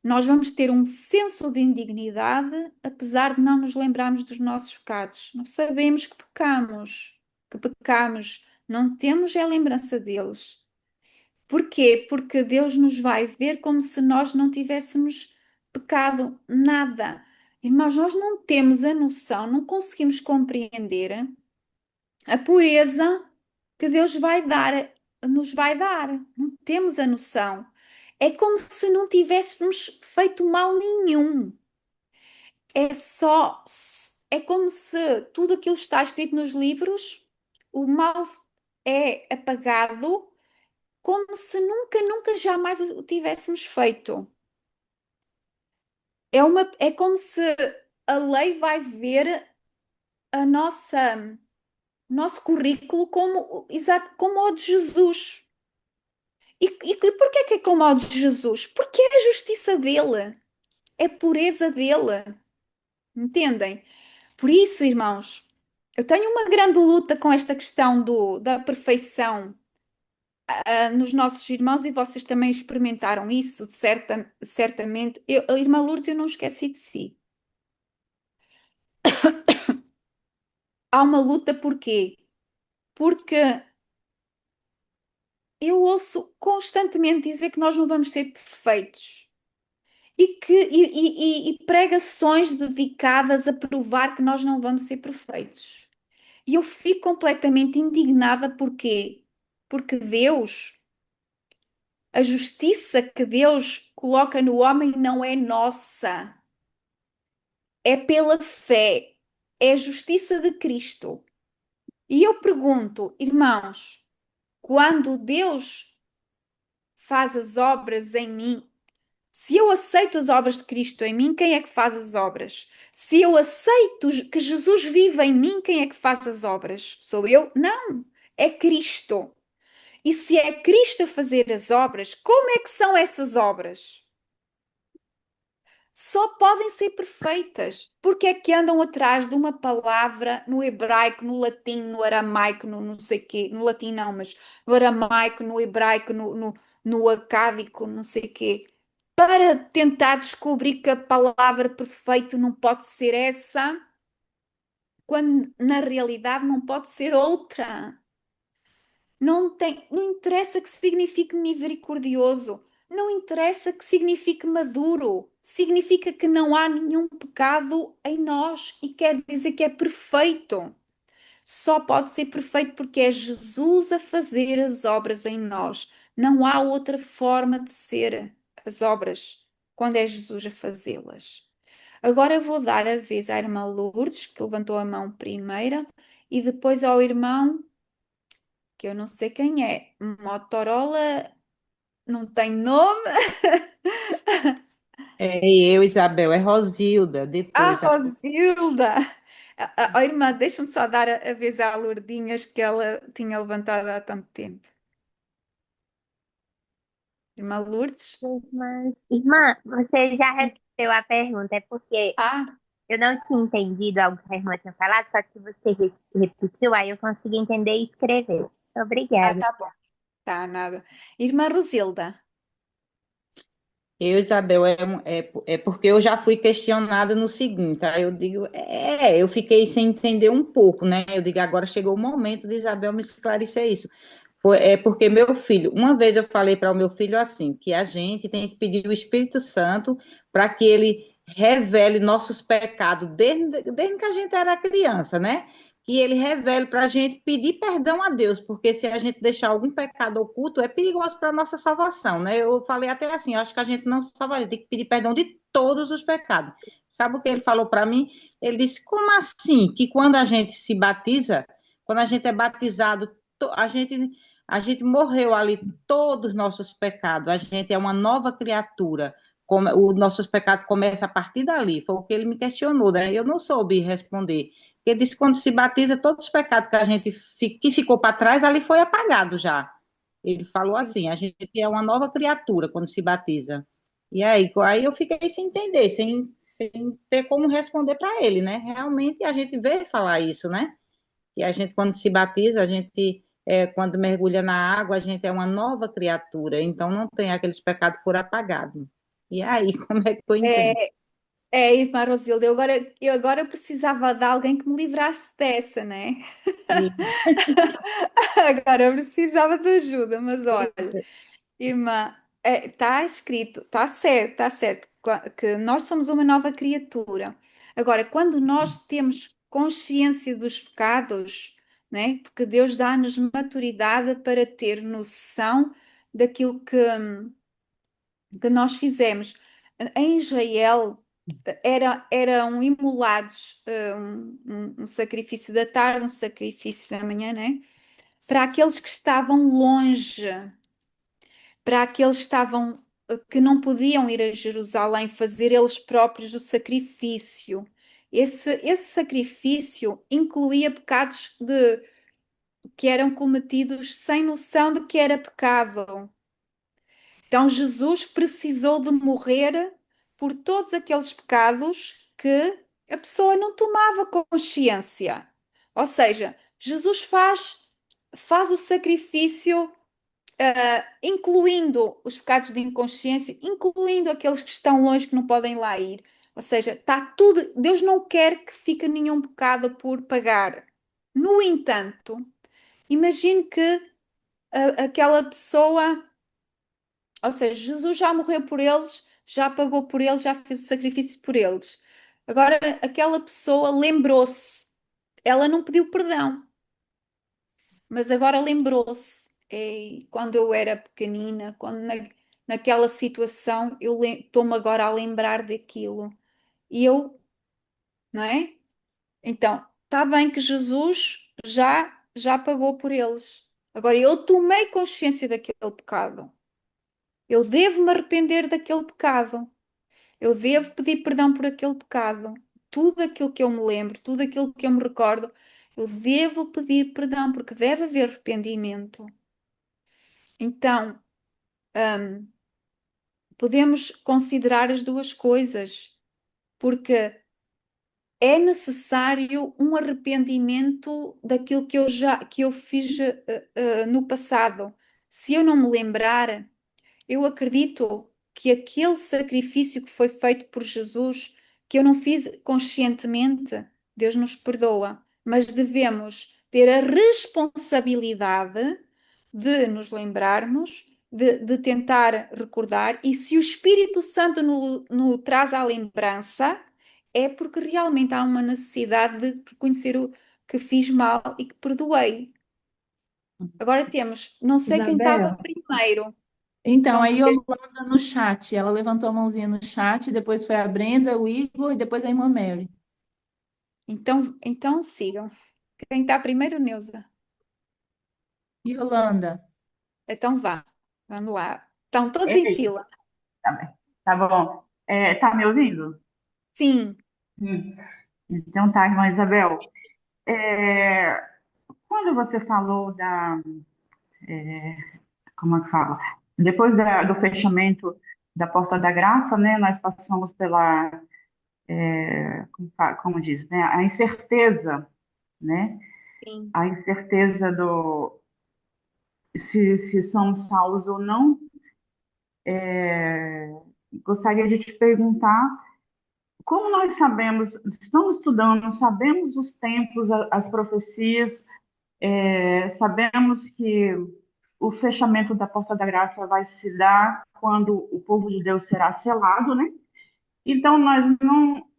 Nós vamos ter um senso de indignidade, apesar de não nos lembrarmos dos nossos pecados. Não sabemos que pecamos, não temos a lembrança deles. Porquê? Porque Deus nos vai ver como se nós não tivéssemos pecado nada. Irmãos, nós não temos a noção, não conseguimos compreender a pureza que Deus nos vai dar. Não temos a noção. É como se não tivéssemos feito mal nenhum. É como se tudo aquilo que está escrito nos livros, o mal é apagado, como se nunca, nunca, jamais o tivéssemos feito. É como se a lei vai ver a nosso currículo como, exato, como o de Jesus. E porquê que é como o de Jesus? Porque é a justiça dele, é a pureza dele. Entendem? Por isso, irmãos, eu tenho uma grande luta com esta questão da perfeição, nos nossos irmãos, e vocês também experimentaram isso, certamente. A irmã Lourdes, eu não esqueci de si. Há uma luta porquê? Porque eu ouço constantemente dizer que nós não vamos ser perfeitos. e pregações dedicadas a provar que nós não vamos ser perfeitos. E eu fico completamente indignada, porquê? Porque Deus, a justiça que Deus coloca no homem não é nossa, é pela fé, é a justiça de Cristo. E eu pergunto, irmãos, quando Deus faz as obras em mim, se eu aceito as obras de Cristo em mim, quem é que faz as obras? Se eu aceito que Jesus vive em mim, quem é que faz as obras? Sou eu? Não, é Cristo. E se é Cristo a fazer as obras, como é que são essas obras? Só podem ser perfeitas, porque é que andam atrás de uma palavra no hebraico, no latim, no aramaico, no não sei quê, no latim não, mas no aramaico, no hebraico, no acádico, não sei quê, para tentar descobrir que a palavra perfeito não pode ser essa, quando na realidade não pode ser outra. Não interessa que signifique misericordioso, não interessa que signifique maduro, significa que não há nenhum pecado em nós e quer dizer que é perfeito. Só pode ser perfeito porque é Jesus a fazer as obras em nós. Não há outra forma de ser as obras quando é Jesus a fazê-las. Agora eu vou dar a vez à irmã Lourdes, que levantou a mão primeira, e depois ao irmão que eu não sei quem é. Motorola não tem nome. É eu, Isabel, é Rosilda, Ah, depois. Rosilda! Irmã, deixa-me só dar a vez à Lourdinhas que ela tinha levantado há tanto tempo. Irmã Lourdes? Irmã, você já respondeu a pergunta, é porque Ah, eu não tinha entendido algo que a irmã tinha falado, só que você repetiu, aí eu consegui entender e escrever. Obrigada. tá bom. Tá, nada. Irmã Rosilda. Eu, Isabel, é porque eu já fui questionada no seguinte, aí eu digo, eu fiquei sem entender um pouco, né? Eu digo, agora chegou o momento de Isabel me esclarecer isso. É porque meu filho, uma vez eu falei para o meu filho assim, que a gente tem que pedir o Espírito Santo para que ele revele nossos pecados desde que a gente era criança, né? Que ele revele para a gente pedir perdão a Deus, porque se a gente deixar algum pecado oculto, é perigoso para a nossa salvação, né? Eu falei até assim, eu acho que a gente não se salvaria, tem que pedir perdão de todos os pecados. Sabe o que ele falou para mim? Ele disse, como assim? Que quando a gente se batiza, quando a gente é batizado, a gente morreu ali todos os nossos pecados, a gente é uma nova criatura. Os nossos pecados começam a partir dali. Foi o que ele me questionou, né? Eu não soube responder. Ele disse que quando se batiza, todos os pecados que ficou para trás, ali foi apagado já. Ele falou assim: a gente é uma nova criatura quando se batiza. E aí eu fiquei sem entender, sem ter como responder para ele, né? Realmente a gente vê falar isso, né? Que a gente, quando se batiza, quando mergulha na água, a gente é uma nova criatura, então não tem aqueles pecados que foram apagados. E aí, como é que eu entendo? É, irmã Rosilda, eu agora precisava de alguém que me livrasse dessa, né? Agora eu precisava de ajuda, mas olha. Irmã, está escrito, está certo, que nós somos uma nova criatura. Agora, quando nós temos consciência dos pecados, né? Porque Deus dá-nos maturidade para ter noção daquilo que nós fizemos. Em Israel eram imolados um sacrifício da tarde, um sacrifício da manhã, né? Para aqueles que estavam longe, para aqueles que estavam que não podiam ir a Jerusalém fazer eles próprios o sacrifício. Esse sacrifício incluía pecados que eram cometidos sem noção de que era pecado. Então Jesus precisou de morrer por todos aqueles pecados que a pessoa não tomava consciência. Ou seja, Jesus faz o sacrifício incluindo os pecados de inconsciência, incluindo aqueles que estão longe que não podem lá ir. Ou seja, está tudo. Deus não quer que fique nenhum pecado por pagar. No entanto, imagine que aquela pessoa, ou seja, Jesus já morreu por eles, já pagou por eles, já fez o sacrifício por eles. Agora, aquela pessoa lembrou-se, ela não pediu perdão, mas agora lembrou-se. Quando eu era pequenina, naquela situação, eu estou-me agora a lembrar daquilo. E eu, não é? Então, está bem que Jesus já pagou por eles. Agora, eu tomei consciência daquele pecado. Eu devo me arrepender daquele pecado. Eu devo pedir perdão por aquele pecado. Tudo aquilo que eu me lembro, tudo aquilo que eu me recordo, eu devo pedir perdão, porque deve haver arrependimento. Então, podemos considerar as duas coisas, porque é necessário um arrependimento daquilo que eu fiz no passado. Se eu não me lembrar, eu acredito que aquele sacrifício que foi feito por Jesus, que eu não fiz conscientemente, Deus nos perdoa, mas devemos ter a responsabilidade de nos lembrarmos, de tentar recordar, e se o Espírito Santo no traz à lembrança, é porque realmente há uma necessidade de reconhecer o que fiz mal e que perdoei. Agora temos, não sei quem estava Isabel. primeiro. Então, a Vamos ver. Yolanda no chat, ela levantou a mãozinha no chat, depois foi a Brenda, o Igor e depois a irmã Mary. Então sigam. Quem está primeiro, Neuza? Yolanda. Então vá. Vamos lá. Estão todos em Ei, fila. tá bem. Tá bom. Tá me ouvindo? Sim, Sim. Então tá, irmã Isabel. É, quando você falou como é que fala? Depois do fechamento da Porta da Graça, né, nós passamos pela, como diz, né, a incerteza, né, sim. a incerteza do se somos salvos ou não. Gostaria de te perguntar como nós sabemos, estamos estudando, sabemos os tempos, as profecias, sabemos que o fechamento da Porta da Graça vai se dar quando o povo de Deus será selado, né? Então, nós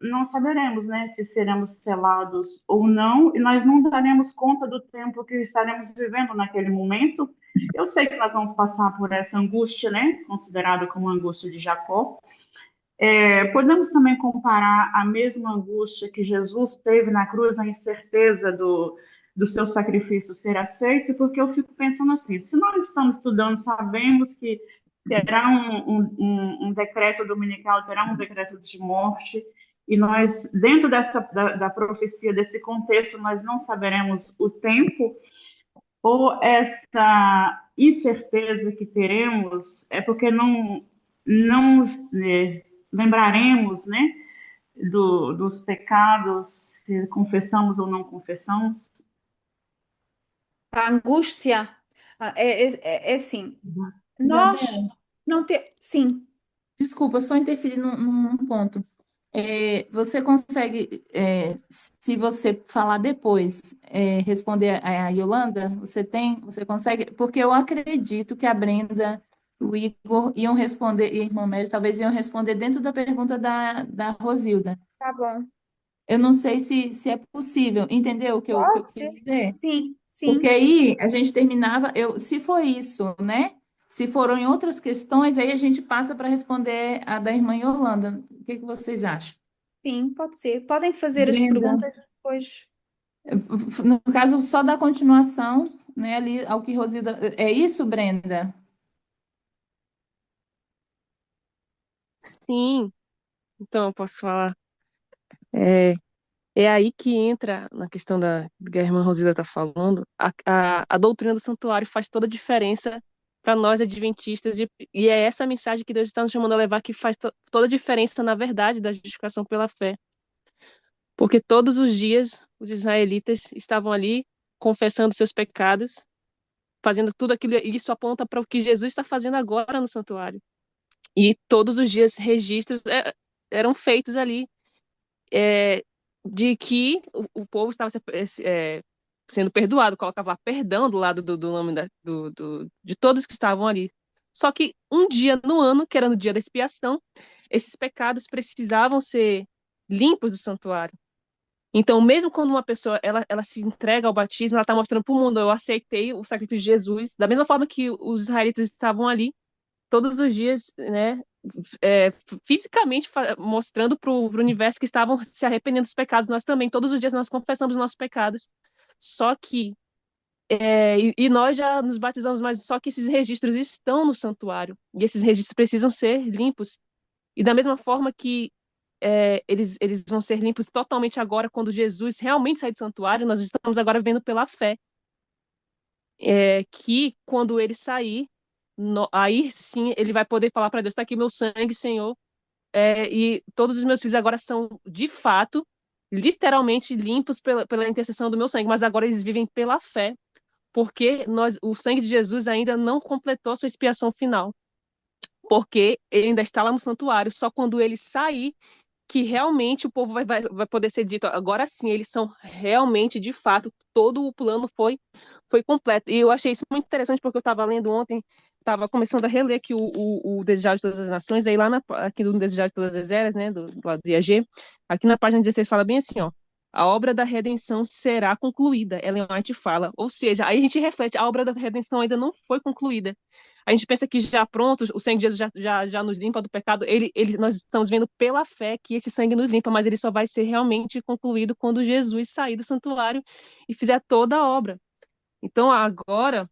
não saberemos, né, se seremos selados ou não, e nós não daremos conta do tempo que estaremos vivendo naquele momento. Eu sei que nós vamos passar por essa angústia, né, considerada como a angústia de Jacó. Podemos também comparar a mesma angústia que Jesus teve na cruz, a incerteza do seu sacrifício ser aceito, porque eu fico pensando assim, se nós estamos estudando, sabemos que terá um decreto dominical, terá um decreto de morte, e nós, dentro da profecia, desse contexto, nós não saberemos o tempo, ou essa incerteza que teremos é porque não lembraremos, né, dos pecados, se confessamos ou não confessamos. A angústia é assim. Nós Isabel, não temos. Sim, desculpa, só interferir num ponto. Você consegue, se você falar depois, responder a Yolanda, você consegue? Porque eu acredito que a Brenda, o Igor iam responder, e a irmã Mary talvez iam responder dentro da pergunta da Rosilda. tá bom. Eu não sei se é possível, entendeu o que eu Pode quis ser. dizer? Sim, Porque sim, aí a gente terminava, se for isso, né? Se foram em outras questões, aí a gente passa para responder a da irmã Yolanda. O que que vocês acham? sim, pode ser. Podem fazer as Brenda, perguntas depois. no caso, só da continuação, né, ali ao que Rosilda. É isso, Brenda? Sim, então eu posso falar. É, é aí que entra na questão que a irmã Rosida está falando. A doutrina do santuário faz toda a diferença para nós adventistas, e é essa mensagem que Deus está nos chamando a levar que faz toda a diferença na verdade da justificação pela fé. Porque todos os dias os israelitas estavam ali confessando seus pecados, fazendo tudo aquilo, e isso aponta para o que Jesus está fazendo agora no santuário. E todos os dias registros eram feitos ali, é, de que o povo estava sendo perdoado, colocava perdão do lado do nome de todos que estavam ali. Só que um dia no ano, que era no dia da expiação, esses pecados precisavam ser limpos do santuário. Então, mesmo quando uma pessoa ela se entrega ao batismo, ela está mostrando para o mundo: eu aceitei o sacrifício de Jesus, da mesma forma que os israelitas estavam ali todos os dias, né, fisicamente mostrando para o universo que estavam se arrependendo dos pecados. Nós também, todos os dias, nós confessamos os nossos pecados. Só que e nós já nos batizamos, mas só que esses registros estão no santuário e esses registros precisam ser limpos. E da mesma forma que eles vão ser limpos totalmente agora, quando Jesus realmente sai do santuário, nós estamos agora vendo pela fé que quando ele sair, aí sim ele vai poder falar para Deus: está aqui meu sangue, Senhor, e todos os meus filhos agora são de fato, literalmente limpos pela intercessão do meu sangue, mas agora eles vivem pela fé, porque o sangue de Jesus ainda não completou a sua expiação final, porque ele ainda está lá no santuário. Só quando ele sair que realmente o povo vai poder ser dito: agora sim, eles são realmente, de fato, todo o plano foi completo. E eu achei isso muito interessante, porque eu estava lendo ontem, estava começando a reler aqui o Desejado de Todas as Nações, aí aqui no Desejado de Todas as Eras, né, do lado do IAG, aqui na página 16 fala bem assim, ó: a obra da redenção será concluída, Ellen White fala. Ou seja, aí a gente reflete: a obra da redenção ainda não foi concluída. A gente pensa que já pronto, o sangue de Jesus já nos limpa do pecado. Nós estamos vendo pela fé que esse sangue nos limpa, mas ele só vai ser realmente concluído quando Jesus sair do santuário e fizer toda a obra. Então, agora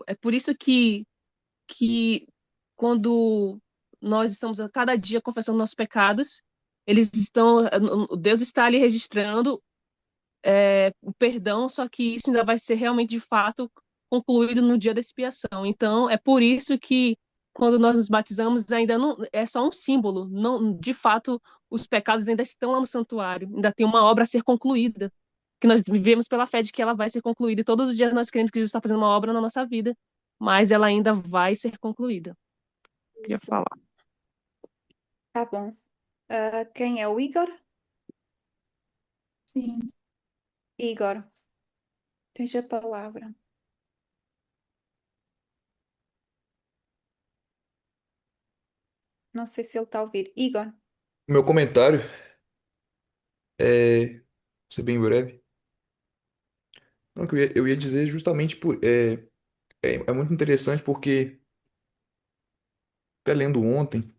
é por isso que quando nós estamos a cada dia confessando nossos pecados, Deus está ali registrando o perdão, só que isso ainda vai ser realmente, de fato, concluído no dia da expiação. Então, é por isso que, quando nós nos batizamos, ainda não é só um símbolo. Não, de fato, os pecados ainda estão lá no santuário, ainda tem uma obra a ser concluída, que nós vivemos pela fé de que ela vai ser concluída. E todos os dias nós cremos que Jesus está fazendo uma obra na nossa vida, mas ela ainda vai ser concluída. Queria Isso. falar. Tá bom. Quem é o Igor? Sim. Igor, tens a palavra. Não sei se ele está a ouvir. Igor, Meu comentário é ser bem breve. Não, que eu ia dizer justamente é muito interessante porque, até lendo ontem,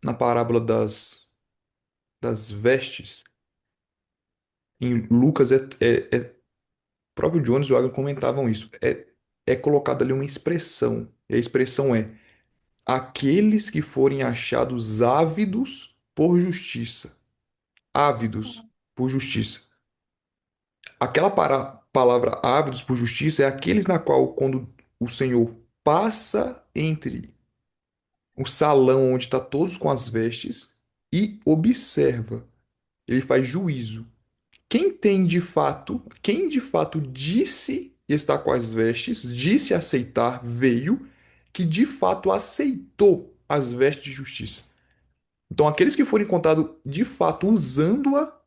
na parábola das vestes, em Lucas, próprio Jones e o Agan comentavam isso. É colocado ali uma expressão, e a expressão é: aqueles que forem achados ávidos por justiça. Ávidos por justiça. Aquela palavra ávidos por justiça é aqueles na qual, quando o Senhor passa entre o salão onde está todos com as vestes e observa, ele faz juízo. Quem de fato disse estar com as vestes, disse aceitar, veio, que de fato aceitou as vestes de justiça. Então, aqueles que forem contados de fato usando-a,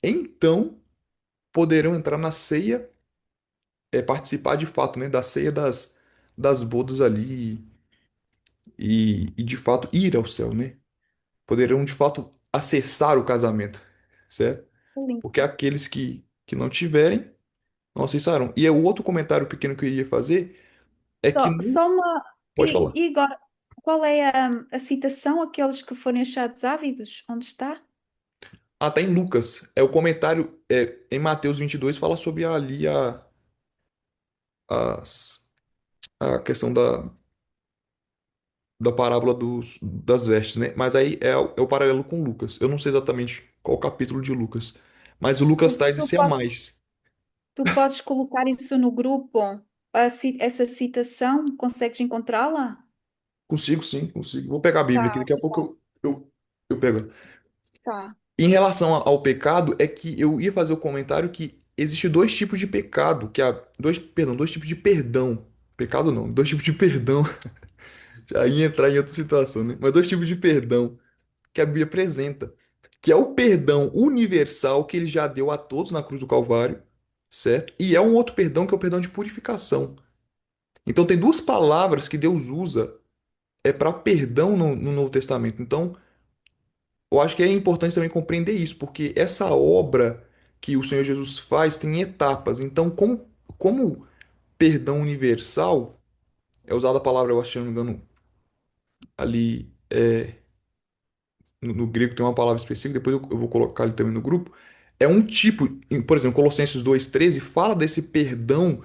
então poderão entrar na ceia, participar de fato, né, da ceia das bodas ali e de fato ir ao céu, né? Poderão de fato acessar o casamento, certo? Porque aqueles que não tiverem, não acessarão. E é o outro comentário pequeno que eu iria fazer é que só, no... só uma. Pode falar. Igor, qual é a citação? Aqueles que forem achados ávidos? Onde está? Ah, tá em Lucas. É o comentário em Mateus 22 fala sobre ali as- a questão da parábola das vestes, né? Mas aí é o paralelo com Lucas. Eu não sei exatamente qual capítulo de Lucas. Mas o Lucas Tu, traz tu esse a podes, mais. tu podes colocar isso no grupo? Essa citação, consegues encontrá-la? Consigo, sim, consigo. Vou pegar a Bíblia aqui, Tá, daqui a pouco eu pego. tá. Em relação ao pecado, é que eu ia fazer o comentário que existe dois tipos de pecado, dois tipos de perdão. Pecado não, dois tipos de perdão. Já ia entrar em outra situação, né? Mas dois tipos de perdão que a Bíblia apresenta, que é o perdão universal que ele já deu a todos na cruz do Calvário, certo? E é um outro perdão que é o perdão de purificação. Então tem duas palavras que Deus usa é para perdão no Novo Testamento. Então, eu acho que é importante também compreender isso, porque essa obra que o Senhor Jesus faz tem etapas. Então, como perdão universal, é usada a palavra, eu acho, se não me engano, ali no grego tem uma palavra específica, depois eu vou colocar ali também no grupo. É um tipo, por exemplo, Colossenses 2,13 fala desse perdão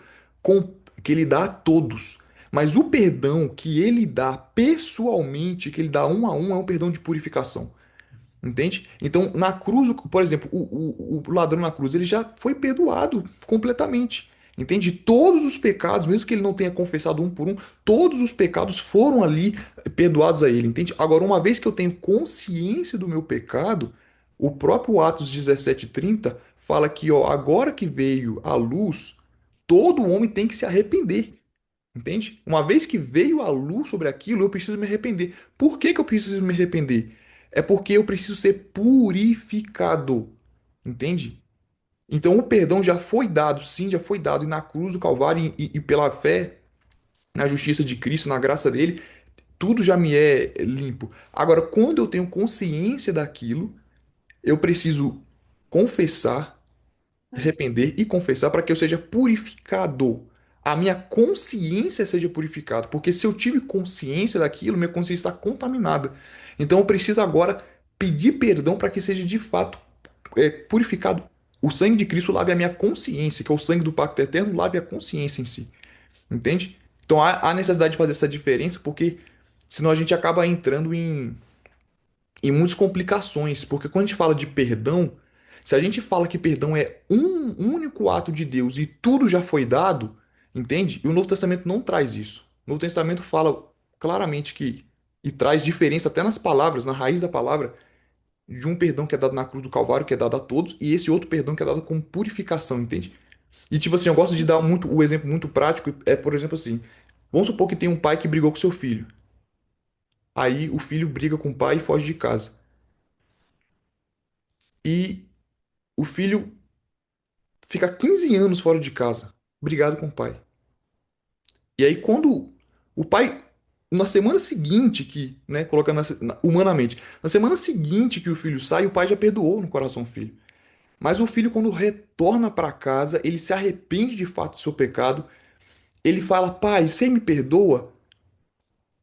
que ele dá a todos. Mas o perdão que ele dá pessoalmente, que ele dá um a um, é um perdão de purificação. Entende? Então, na cruz, por exemplo, o ladrão na cruz, ele já foi perdoado completamente. Entende? Todos os pecados, mesmo que ele não tenha confessado um por um, todos os pecados foram ali perdoados a ele. Entende? Agora, uma vez que eu tenho consciência do meu pecado, o próprio Atos 17:30 fala que, ó, agora que veio a luz, todo homem tem que se arrepender. Entende? Uma vez que veio a luz sobre aquilo, eu preciso me arrepender. Por que que eu preciso me arrepender? É porque eu preciso ser purificado. Entende? Então o perdão já foi dado, sim, já foi dado. E na cruz do Calvário e pela fé na justiça de Cristo, na graça dele, tudo já me é limpo. Agora, quando eu tenho consciência daquilo, eu preciso confessar, arrepender e confessar para que eu seja purificado. A minha consciência seja purificada. Porque se eu tive consciência daquilo, minha consciência está contaminada. Então eu preciso agora pedir perdão para que seja de fato purificado. O sangue de Cristo lave a minha consciência, que é o sangue do pacto eterno, lave a consciência em si. Entende? Então há necessidade de fazer essa diferença, porque senão a gente acaba entrando em muitas complicações, porque quando a gente fala de perdão, se a gente fala que perdão é um único ato de Deus e tudo já foi dado, entende? E o Novo Testamento não traz isso. O Novo Testamento fala claramente que, e traz diferença até nas palavras, na raiz da palavra, de um perdão que é dado na cruz do Calvário, que é dado a todos, e esse outro perdão que é dado como purificação, entende? E tipo assim, eu gosto de dar o exemplo muito prático, por exemplo assim, vamos supor que tem um pai que brigou com seu filho. Aí o filho briga com o pai e foge de casa. E o filho fica 15 anos fora de casa, brigado com o pai. E aí, quando o pai, na semana seguinte, né, colocando humanamente, na semana seguinte que o filho sai, o pai já perdoou no coração do filho. Mas o filho, quando retorna para casa, ele se arrepende de fato do seu pecado. Ele fala: Pai, você me perdoa?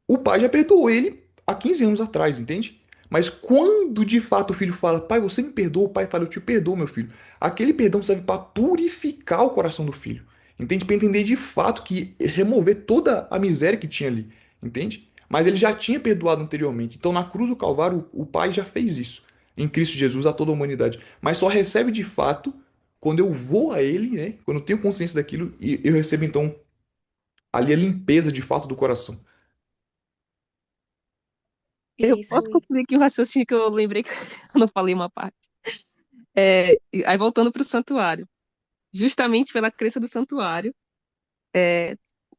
O pai já perdoou ele há 15 anos atrás, entende? Mas quando de fato o filho fala: Pai, você me perdoa? O pai fala: Eu te perdoo, meu filho. Aquele perdão serve para purificar o coração do filho. Entende? Para entender de fato que remover toda a miséria que tinha ali. Entende? Mas ele já tinha perdoado anteriormente. Então, na cruz do Calvário, o Pai já fez isso em Cristo Jesus a toda a humanidade. Mas só recebe de fato quando eu vou a Ele, né? Quando eu tenho consciência daquilo e eu recebo então ali a limpeza de fato do coração. Eu Isso. posso concluir aqui o raciocínio que eu lembrei que eu não falei uma parte. Aí voltando para o santuário. Justamente pela crença do santuário, é,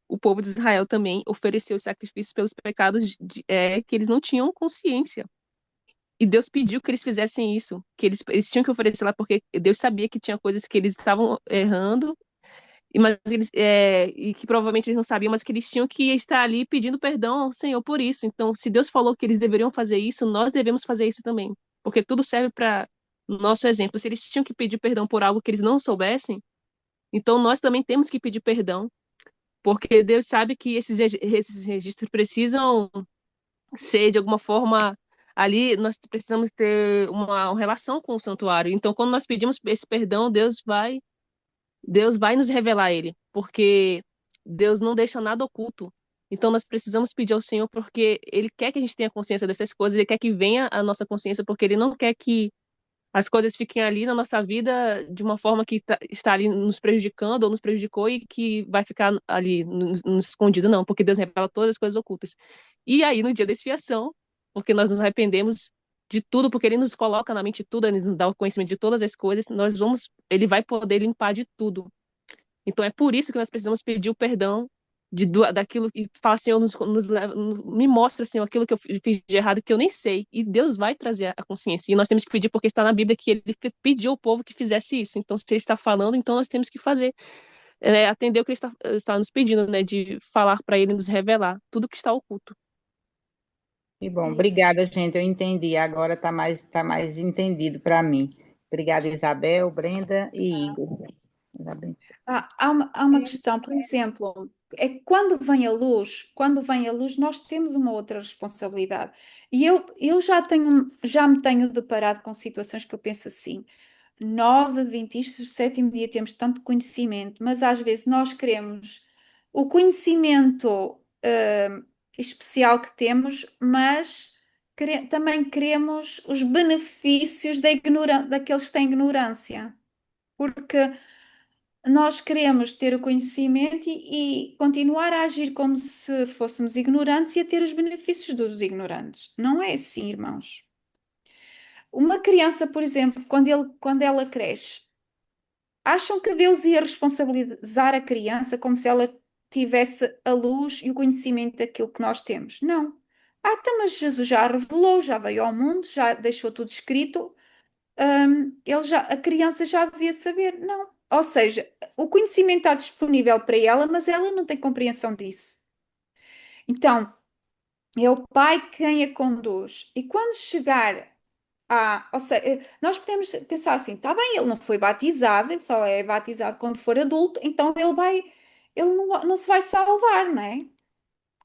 o povo de Israel também ofereceu sacrifícios pelos pecados que eles não tinham consciência. E Deus pediu que eles fizessem isso, que eles tinham que oferecer lá, porque Deus sabia que tinha coisas que eles estavam errando, e que provavelmente eles não sabiam, mas que eles tinham que estar ali pedindo perdão ao Senhor por isso. Então, se Deus falou que eles deveriam fazer isso, nós devemos fazer isso também, porque tudo serve para nosso exemplo. Se eles tinham que pedir perdão por algo que eles não soubessem, então nós também temos que pedir perdão, porque Deus sabe que esses registros precisam ser de alguma forma ali, nós precisamos ter uma relação com o santuário. Então, quando nós pedimos esse perdão, Deus vai nos revelar ele, porque Deus não deixa nada oculto. Então, nós precisamos pedir ao Senhor porque Ele quer que a gente tenha consciência dessas coisas, Ele quer que venha a nossa consciência, porque Ele não quer que as coisas fiquem ali na nossa vida de uma forma que está ali nos prejudicando ou nos prejudicou e que vai ficar ali nos escondido, não, porque Deus revela todas as coisas ocultas. E aí, no dia da expiação, porque nós nos arrependemos de tudo, porque Ele nos coloca na mente tudo, Ele nos dá o conhecimento de todas as coisas, Ele vai poder limpar de tudo. Então é por isso que nós precisamos pedir o perdão daquilo que fala, Senhor, me mostra, Senhor, aquilo que eu fiz de errado que eu nem sei. E Deus vai trazer a consciência. E nós temos que pedir, porque está na Bíblia que Ele pediu ao povo que fizesse isso. Então, se Ele está falando, então nós temos que fazer, atender o que Ele está nos pedindo, né, de falar para Ele nos revelar tudo que está oculto. Que É bom, isso. obrigada, gente. Eu entendi. Agora tá mais entendido para mim. Obrigada, Isabel, Brenda e Igor. Isabel. Há uma questão, por exemplo, é que quando vem a luz, nós temos uma outra responsabilidade. E eu já me tenho deparado com situações que eu penso assim. Nós, adventistas do sétimo dia, temos tanto conhecimento, mas às vezes nós queremos o conhecimento especial que temos, mas também queremos os benefícios daqueles que têm ignorância. Porque nós queremos ter o conhecimento e continuar a agir como se fôssemos ignorantes e a ter os benefícios dos ignorantes. Não é assim, irmãos. Uma criança, por exemplo, quando ela cresce, acham que Deus ia responsabilizar a criança como se ela tivesse a luz e o conhecimento daquilo que nós temos? Não. Então, mas Jesus já revelou, já veio ao mundo, já deixou tudo escrito, a criança já devia saber. Não. Ou seja, o conhecimento está disponível para ela, mas ela não tem compreensão disso. Então, é o pai quem a conduz. E quando chegar ou seja, nós podemos pensar assim, está bem, ele não foi batizado, ele só é batizado quando for adulto, então ele não se vai salvar, não é?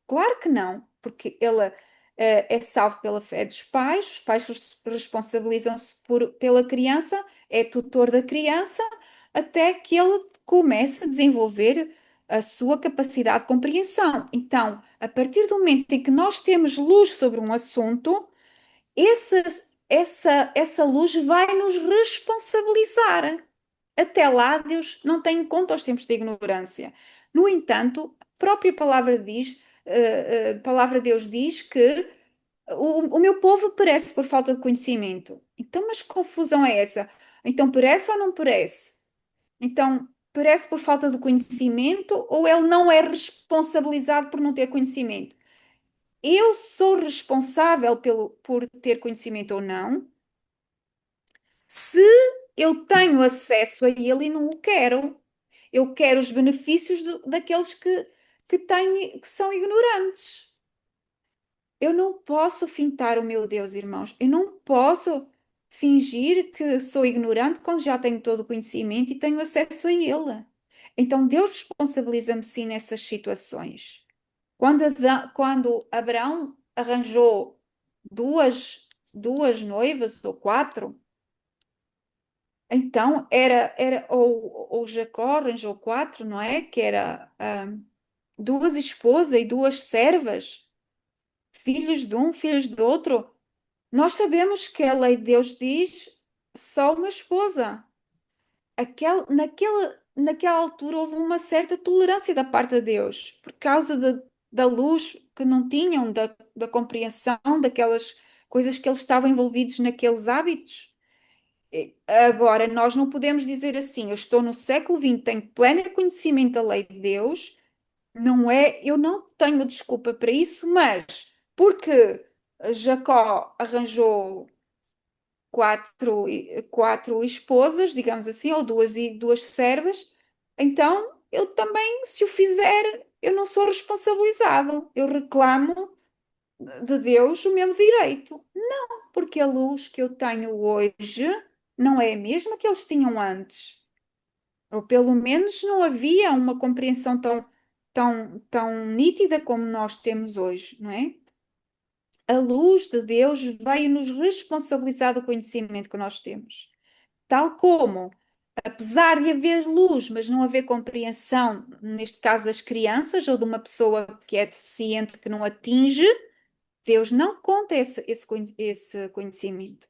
Claro que não, porque ele é salvo pela fé dos pais, os pais responsabilizam-se pela criança, é tutor da criança, até que ele comece a desenvolver a sua capacidade de compreensão. Então, a partir do momento em que nós temos luz sobre um assunto, essa, essa luz vai nos responsabilizar. Até lá, Deus não tem em conta os tempos de ignorância. No entanto, a própria palavra diz, a palavra de Deus diz que o meu povo perece por falta de conhecimento. Então, mas que confusão é essa? Então, perece ou não perece? Então, perece por falta de conhecimento ou ele não é responsabilizado por não ter conhecimento? Eu sou responsável por ter conhecimento ou não, se eu tenho acesso a ele e não o quero. Eu quero os benefícios daqueles que são ignorantes. Eu não posso fintar o meu Deus, irmãos. Eu não posso fingir que sou ignorante quando já tenho todo o conhecimento e tenho acesso a ele. Então Deus responsabiliza-me sim nessas situações. Quando Abraão arranjou duas noivas ou quatro, então ou Jacó arranjou quatro, não é? Que era duas esposas e duas servas, filhos de um, filhos do outro. Nós sabemos que a lei de Deus diz só uma esposa. Naquela altura houve uma certa tolerância da parte de Deus, por causa da luz que não tinham, da compreensão daquelas coisas que eles estavam envolvidos naqueles hábitos. Agora, nós não podemos dizer assim, eu estou no século XX, tenho pleno conhecimento da lei de Deus, não é, eu não tenho desculpa para isso, mas porque Jacó arranjou quatro esposas, digamos assim, ou duas servas, então eu também, se o fizer, eu não sou responsabilizado. Eu reclamo de Deus o mesmo direito. Não, porque a luz que eu tenho hoje não é a mesma que eles tinham antes. Ou pelo menos não havia uma compreensão tão nítida como nós temos hoje, não é? A luz de Deus veio nos responsabilizar do conhecimento que nós temos. Tal como, apesar de haver luz, mas não haver compreensão, neste caso das crianças ou de uma pessoa que é deficiente que não atinge, Deus não conta esse conhecimento.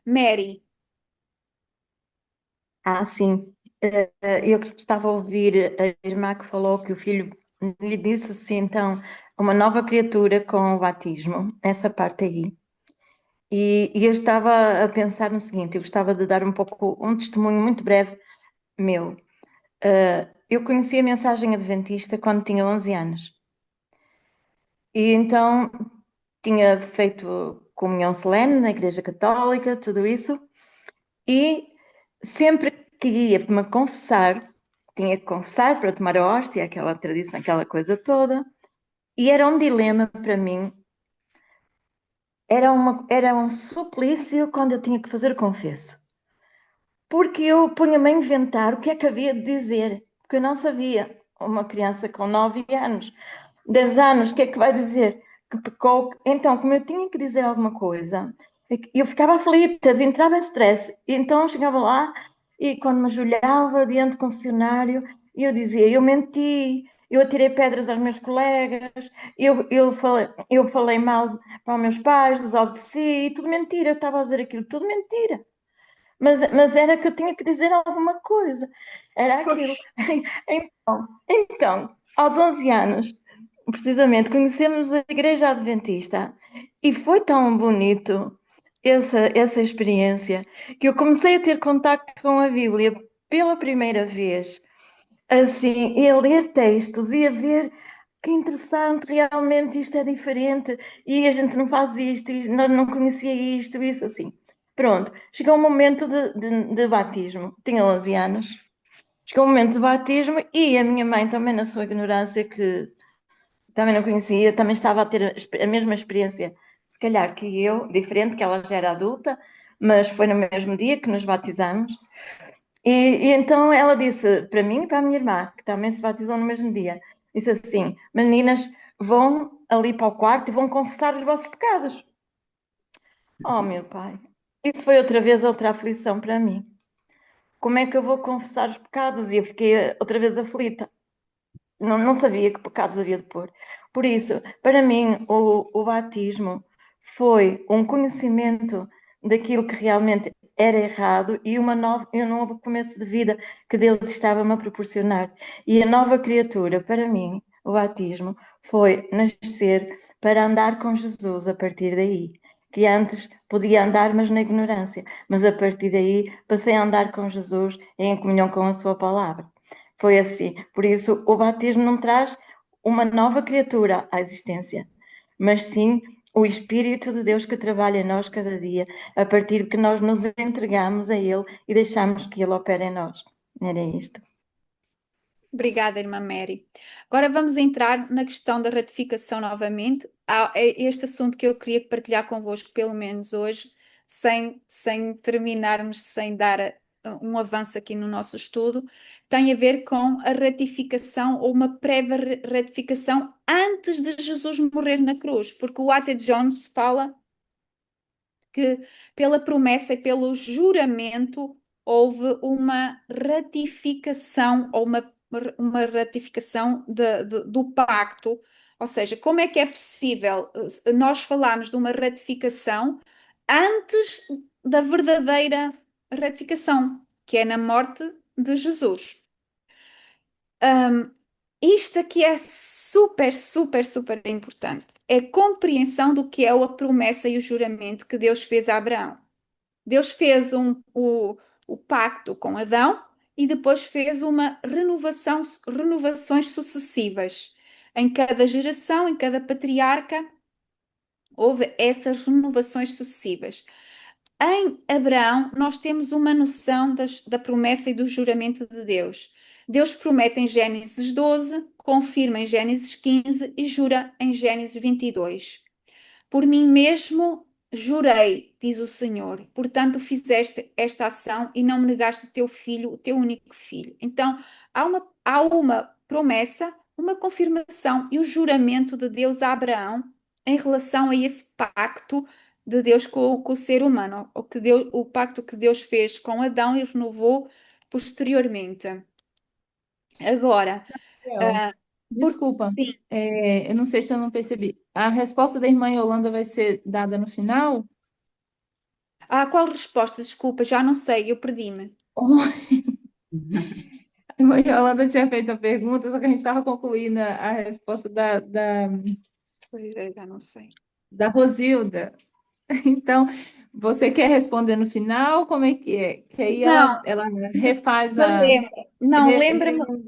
Mary, Sim. Eu estava a ouvir a irmã que falou que o filho lhe disse assim, então, uma nova criatura com o batismo, essa parte aí. E eu estava a pensar no seguinte, eu gostava de dar um testemunho muito breve meu. Eu conheci a mensagem adventista quando tinha 11 anos. E então tinha feito comunhão solene na Igreja Católica, tudo isso. E sempre que ia me confessar, tinha que confessar para tomar a hóstia, aquela tradição, aquela coisa toda. E era um dilema para mim era um suplício quando eu tinha que fazer o confesso. Porque eu punha-me a inventar o que é que havia de dizer, porque eu não sabia. Uma criança com 9 anos, 10 anos, o que é que vai dizer? Que pecou. Então, como eu tinha que dizer alguma coisa, eu ficava aflita, entrava em stress. Então, eu chegava lá e quando me ajoelhava diante do confessionário, eu dizia, eu menti, eu atirei pedras aos meus colegas, eu falei mal para os meus pais, desobedeci, tudo mentira, eu estava a dizer aquilo, tudo mentira. Mas era que eu tinha que dizer alguma coisa. Era aquilo. Poxa, Então, aos 11 anos, precisamente, conhecemos a Igreja Adventista e foi tão bonito essa experiência que eu comecei a ter contacto com a Bíblia pela primeira vez, assim, e a ler textos e a ver que interessante, realmente isto é diferente e a gente não faz isto, e não conhecia isto, isso assim. Pronto, chegou um momento de batismo, tinha 11 anos, chegou um momento de batismo e a minha mãe também na sua ignorância, que também não conhecia, também estava a ter a mesma experiência, se calhar que eu, diferente, que ela já era adulta, mas foi no mesmo dia que nos batizamos. E então ela disse para mim e para a minha irmã, que também se batizou no mesmo dia, disse assim: meninas, vão ali para o quarto e vão confessar os vossos pecados. Oh, meu pai, isso foi outra vez outra aflição para mim. Como é que eu vou confessar os pecados? E eu fiquei outra vez aflita. Não sabia que pecados havia de pôr. Por isso, para mim, o batismo foi um conhecimento daquilo que realmente era errado e um novo começo de vida que Deus estava-me a proporcionar. E a nova criatura, para mim, o batismo, foi nascer para andar com Jesus a partir daí. Que antes podia andar, mas na ignorância. Mas a partir daí passei a andar com Jesus em comunhão com a sua palavra. Foi assim. Por isso, o batismo não traz uma nova criatura à existência, mas sim o Espírito de Deus que trabalha em nós cada dia, a partir de que nós nos entregamos a Ele e deixamos que Ele opere em nós. Era isto. Obrigada, irmã Mary. Agora vamos entrar na questão da ratificação novamente. É este assunto que eu queria partilhar convosco, pelo menos hoje, sem terminarmos, sem dar um avanço aqui no nosso estudo, tem a ver com a ratificação ou uma prévia ratificação antes de Jesus morrer na cruz, porque o A.T. Jones fala que pela promessa e pelo juramento houve uma ratificação ou uma ratificação do pacto. Ou seja, como é que é possível nós falarmos de uma ratificação antes da verdadeira ratificação, que é na morte de Jesus? Isto aqui é super, super, super importante. É a compreensão do que é a promessa e o juramento que Deus fez a Abraão. Deus fez o pacto com Adão e depois fez uma renovações sucessivas. Em cada geração, em cada patriarca, houve essas renovações sucessivas. Em Abraão, nós temos uma noção da promessa e do juramento de Deus. Deus promete em Gênesis 12, confirma em Gênesis 15 e jura em Gênesis 22. Por mim mesmo jurei, diz o Senhor, portanto fizeste esta ação e não me negaste o teu filho, o teu único filho. Então, há uma promessa, uma confirmação e o juramento de Deus a Abraão em relação a esse pacto de Deus com o ser humano, o pacto que Deus fez com Adão e renovou posteriormente. Agora, Raquel, ah, desculpa, sim. eu não sei se eu não percebi. A resposta da irmã Yolanda vai ser dada no final? Qual resposta? Desculpa, já não sei, eu perdi-me. A irmã Yolanda tinha feito a pergunta, só que a gente estava concluindo a resposta Pois é, já não sei. da Rosilda. Então, você quer responder no final? Como é que é? Que aí Não, ela refaz me lembro. Não, lembra-me, Irmã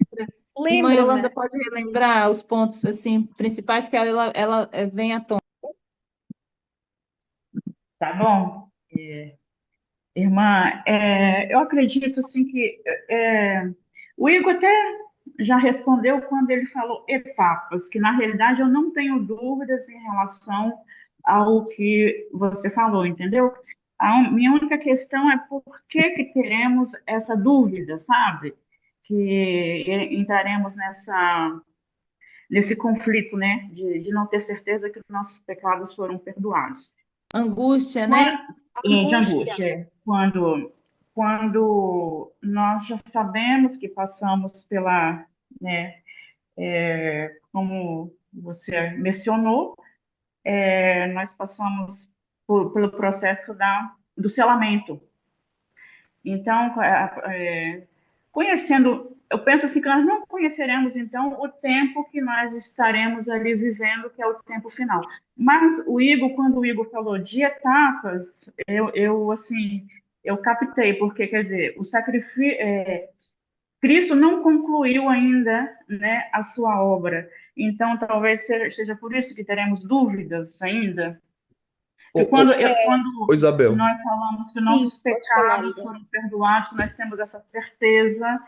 lembra-me. Yolanda pode relembrar os pontos assim principais que ela vem à tona. tá bom. Irmã, eu acredito assim que o Igor até já respondeu quando ele falou etapas, que na realidade eu não tenho dúvidas em relação ao que você falou, entendeu? Minha única questão é por que que teremos essa dúvida, sabe? Que entraremos nesse conflito, né? De não ter certeza que os nossos pecados foram perdoados. Angústia, né? De Angústia. angústia, quando nós já sabemos que passamos pela, né, como você mencionou, nós passamos pelo processo do selamento. Então, conhecendo, eu penso assim que nós não conheceremos, então, o tempo que nós estaremos ali vivendo, que é o tempo final. Mas quando o Igor falou de etapas, assim, eu captei, porque, quer dizer, o sacrifício, Cristo não concluiu ainda, né, a sua obra. Então, talvez seja por isso que teremos dúvidas ainda. Ô, E quando, ô, ô, quando Isabel, nós falamos que Sim, nossos pode falar, pecados Igor. foram perdoados, que nós temos essa certeza,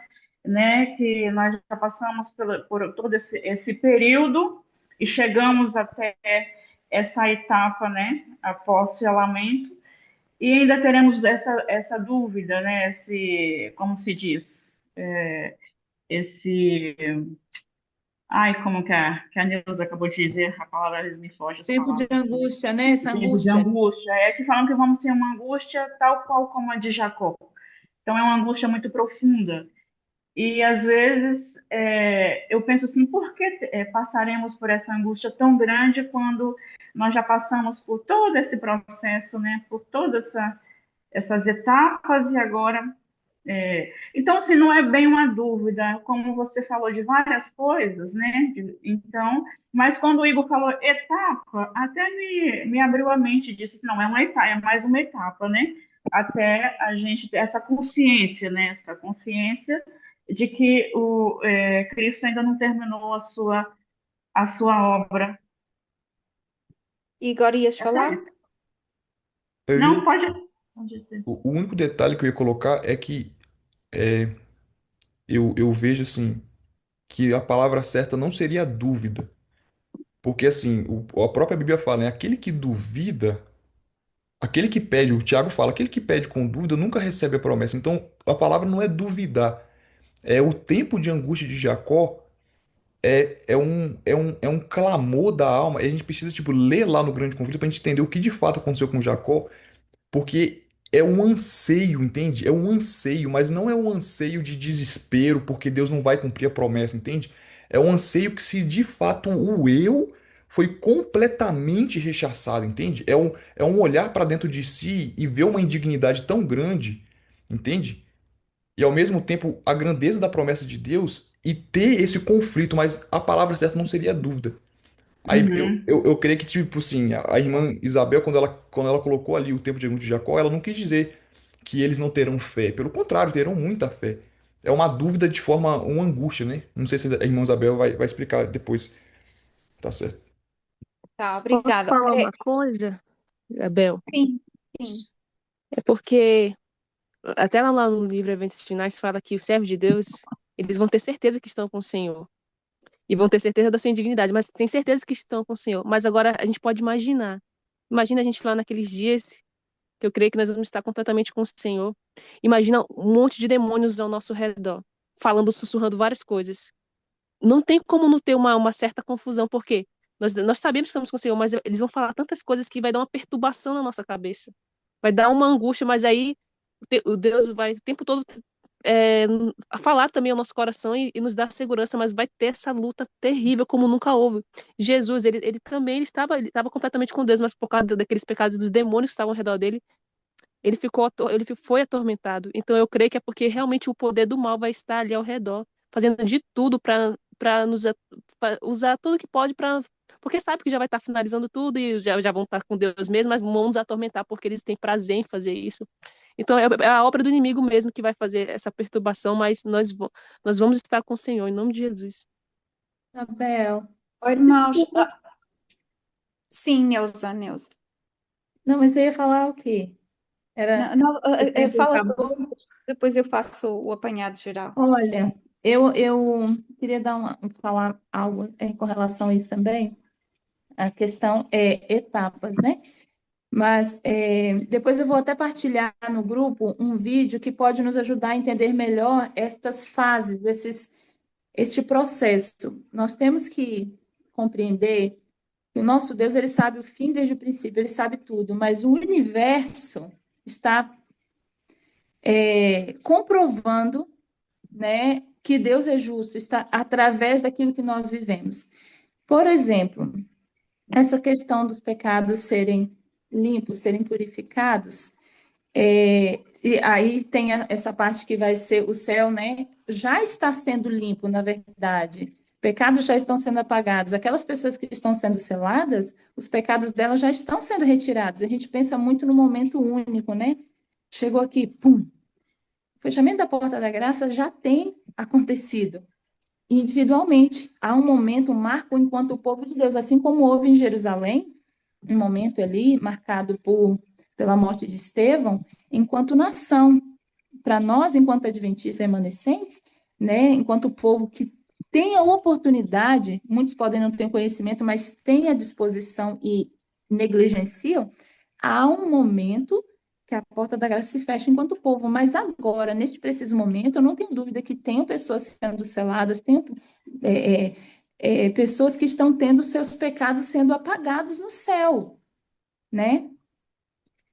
né, que nós já passamos por todo esse período e chegamos até essa etapa, né, após selamento, e ainda teremos essa dúvida, né, como se diz, esse, ai, como que a Neuza acabou de dizer, a palavra, às vezes me foge as Tempo de palavras também, angústia, né? Essa tempo de angústia. angústia, que falam que vamos ter uma angústia tal qual como a de Jacó. Então, é uma angústia muito profunda. E, às vezes, eu penso assim, por que passaremos por essa angústia tão grande quando nós já passamos por todo esse processo, né? Por todas essas etapas e agora então, assim, não é bem uma dúvida, como você falou de várias coisas, né? Então, mas quando o Igor falou etapa, até me abriu a mente e disse, não, é uma etapa, é mais uma etapa, né? Até a gente ter essa consciência, né? Essa consciência de que Cristo ainda não terminou a sua obra. Igor, ias falar? eu Não, ia, pode ser. o único detalhe que eu ia colocar é que eu vejo assim que a palavra certa não seria dúvida, porque assim, a própria Bíblia fala, né? Aquele que duvida, aquele que pede, o Tiago fala, aquele que pede com dúvida nunca recebe a promessa. Então, a palavra não é duvidar, é o tempo de angústia de Jacó. É um clamor da alma. E a gente precisa, tipo, ler lá no Grande Conflito para a gente entender o que de fato aconteceu com Jacó, porque é um anseio, entende? É um anseio, mas não é um anseio de desespero, porque Deus não vai cumprir a promessa, entende? É um anseio que se de fato o eu foi completamente rechaçado, entende? É um olhar para dentro de si e ver uma indignidade tão grande, entende? E ao mesmo tempo a grandeza da promessa de Deus e ter esse conflito, mas a palavra certa não seria dúvida. Aí Uhum. eu creio que, tipo assim, a irmã Isabel, quando ela colocou ali o tempo de angústia de Jacó, ela não quis dizer que eles não terão fé. Pelo contrário, terão muita fé. É uma dúvida de forma, uma angústia, né? Não sei se a irmã Isabel vai explicar depois. Tá certo. Tá, Posso obrigada. falar uma coisa, Isabel? Sim, sim. É porque até lá no livro Eventos Finais fala que os servos de Deus, eles vão ter certeza que estão com o Senhor. E vão ter certeza da sua indignidade, mas tem certeza que estão com o Senhor. Mas agora a gente pode imaginar. Imagina a gente lá naqueles dias, que eu creio que nós vamos estar completamente com o Senhor. Imagina um monte de demônios ao nosso redor, falando, sussurrando várias coisas. Não tem como não ter uma certa confusão, porque nós sabemos que estamos com o Senhor, mas eles vão falar tantas coisas que vai dar uma perturbação na nossa cabeça. Vai dar uma angústia, mas aí o Deus vai o tempo todo é, a falar também ao nosso coração e nos dar segurança, mas vai ter essa luta terrível como nunca houve. Jesus, ele também ele estava completamente com Deus, mas por causa daqueles pecados dos demônios que estavam ao redor dele, foi atormentado. Então eu creio que é porque realmente o poder do mal vai estar ali ao redor, fazendo de tudo para nos usar tudo que pode para porque sabe que já vai estar finalizando tudo e já vão estar com Deus mesmo, mas vão nos atormentar porque eles têm prazer em fazer isso. Então é a obra do inimigo mesmo que vai fazer essa perturbação, mas nós vamos estar com o Senhor em nome de Jesus. Abel, Oi, irmãos. desculpa. Sim, Neuza. Não, mas você ia falar o quê? Era Não, não, o tempo fala acabou? tu, depois eu faço o apanhado geral. A questão é etapas, né? Mas depois eu vou até partilhar no grupo um vídeo que pode nos ajudar a entender melhor estas fases, este processo. Nós temos que compreender que o nosso Deus, ele sabe o fim desde o princípio, ele sabe tudo, mas o universo está comprovando, né, que Deus é justo, está através daquilo que nós vivemos. Por exemplo, essa questão dos pecados serem limpos, serem purificados, e aí tem essa parte que vai ser o céu, né? Já está sendo limpo, na verdade. Pecados já estão sendo apagados. Aquelas pessoas que estão sendo seladas, os pecados delas já estão sendo retirados. A gente pensa muito no momento único, né? Chegou aqui, pum. O fechamento da porta da graça já tem acontecido individualmente. Há um momento, um marco enquanto o povo de Deus, assim como houve em Jerusalém, um momento ali marcado pela morte de Estevão, enquanto nação, para nós, enquanto adventistas remanescentes, né, enquanto povo que tem a oportunidade, muitos podem não ter conhecimento, mas têm a disposição e negligenciam, há um momento que a porta da graça se fecha enquanto povo, mas agora, neste preciso momento, eu não tenho dúvida que tem pessoas sendo seladas, tem pessoas que estão tendo seus pecados sendo apagados no céu, né?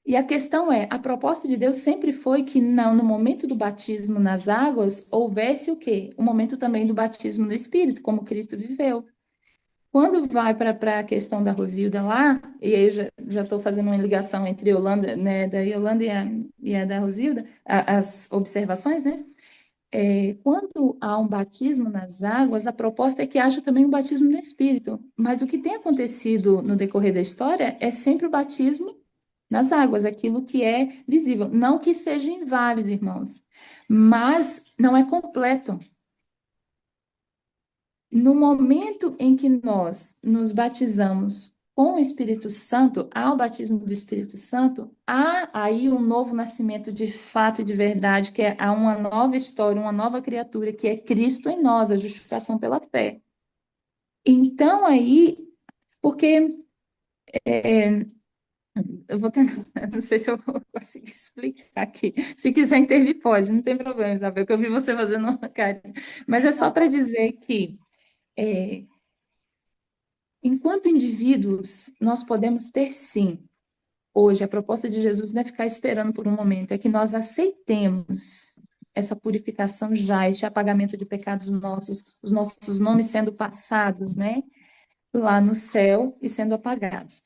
E a questão é, a proposta de Deus sempre foi que no momento do batismo nas águas, houvesse o quê? O momento também do batismo no Espírito, como Cristo viveu. Quando vai para a questão da Rosilda lá, e aí eu já estou fazendo uma ligação entre Yolanda, né, da Yolanda e a da Rosilda, as observações, né? Quando há um batismo nas águas, a proposta é que haja também um batismo no Espírito. Mas o que tem acontecido no decorrer da história é sempre o batismo nas águas, aquilo que é visível. Não que seja inválido, irmãos, mas não é completo. No momento em que nós nos batizamos com o Espírito Santo, ao batismo do Espírito Santo, há aí um novo nascimento de fato e de verdade, que há uma nova história, uma nova criatura, que é Cristo em nós, a justificação pela fé. Então, aí, porque eu vou tentar, não sei se eu vou conseguir explicar aqui. Se quiser intervir, pode, não tem problema, Isabel, que eu vi você fazendo uma carinha. Mas é só para dizer que enquanto indivíduos, nós podemos ter sim. Hoje, a proposta de Jesus não é ficar esperando por um momento, é que nós aceitemos essa purificação já, este apagamento de pecados nossos, os nossos nomes sendo passados, né, lá no céu e sendo apagados.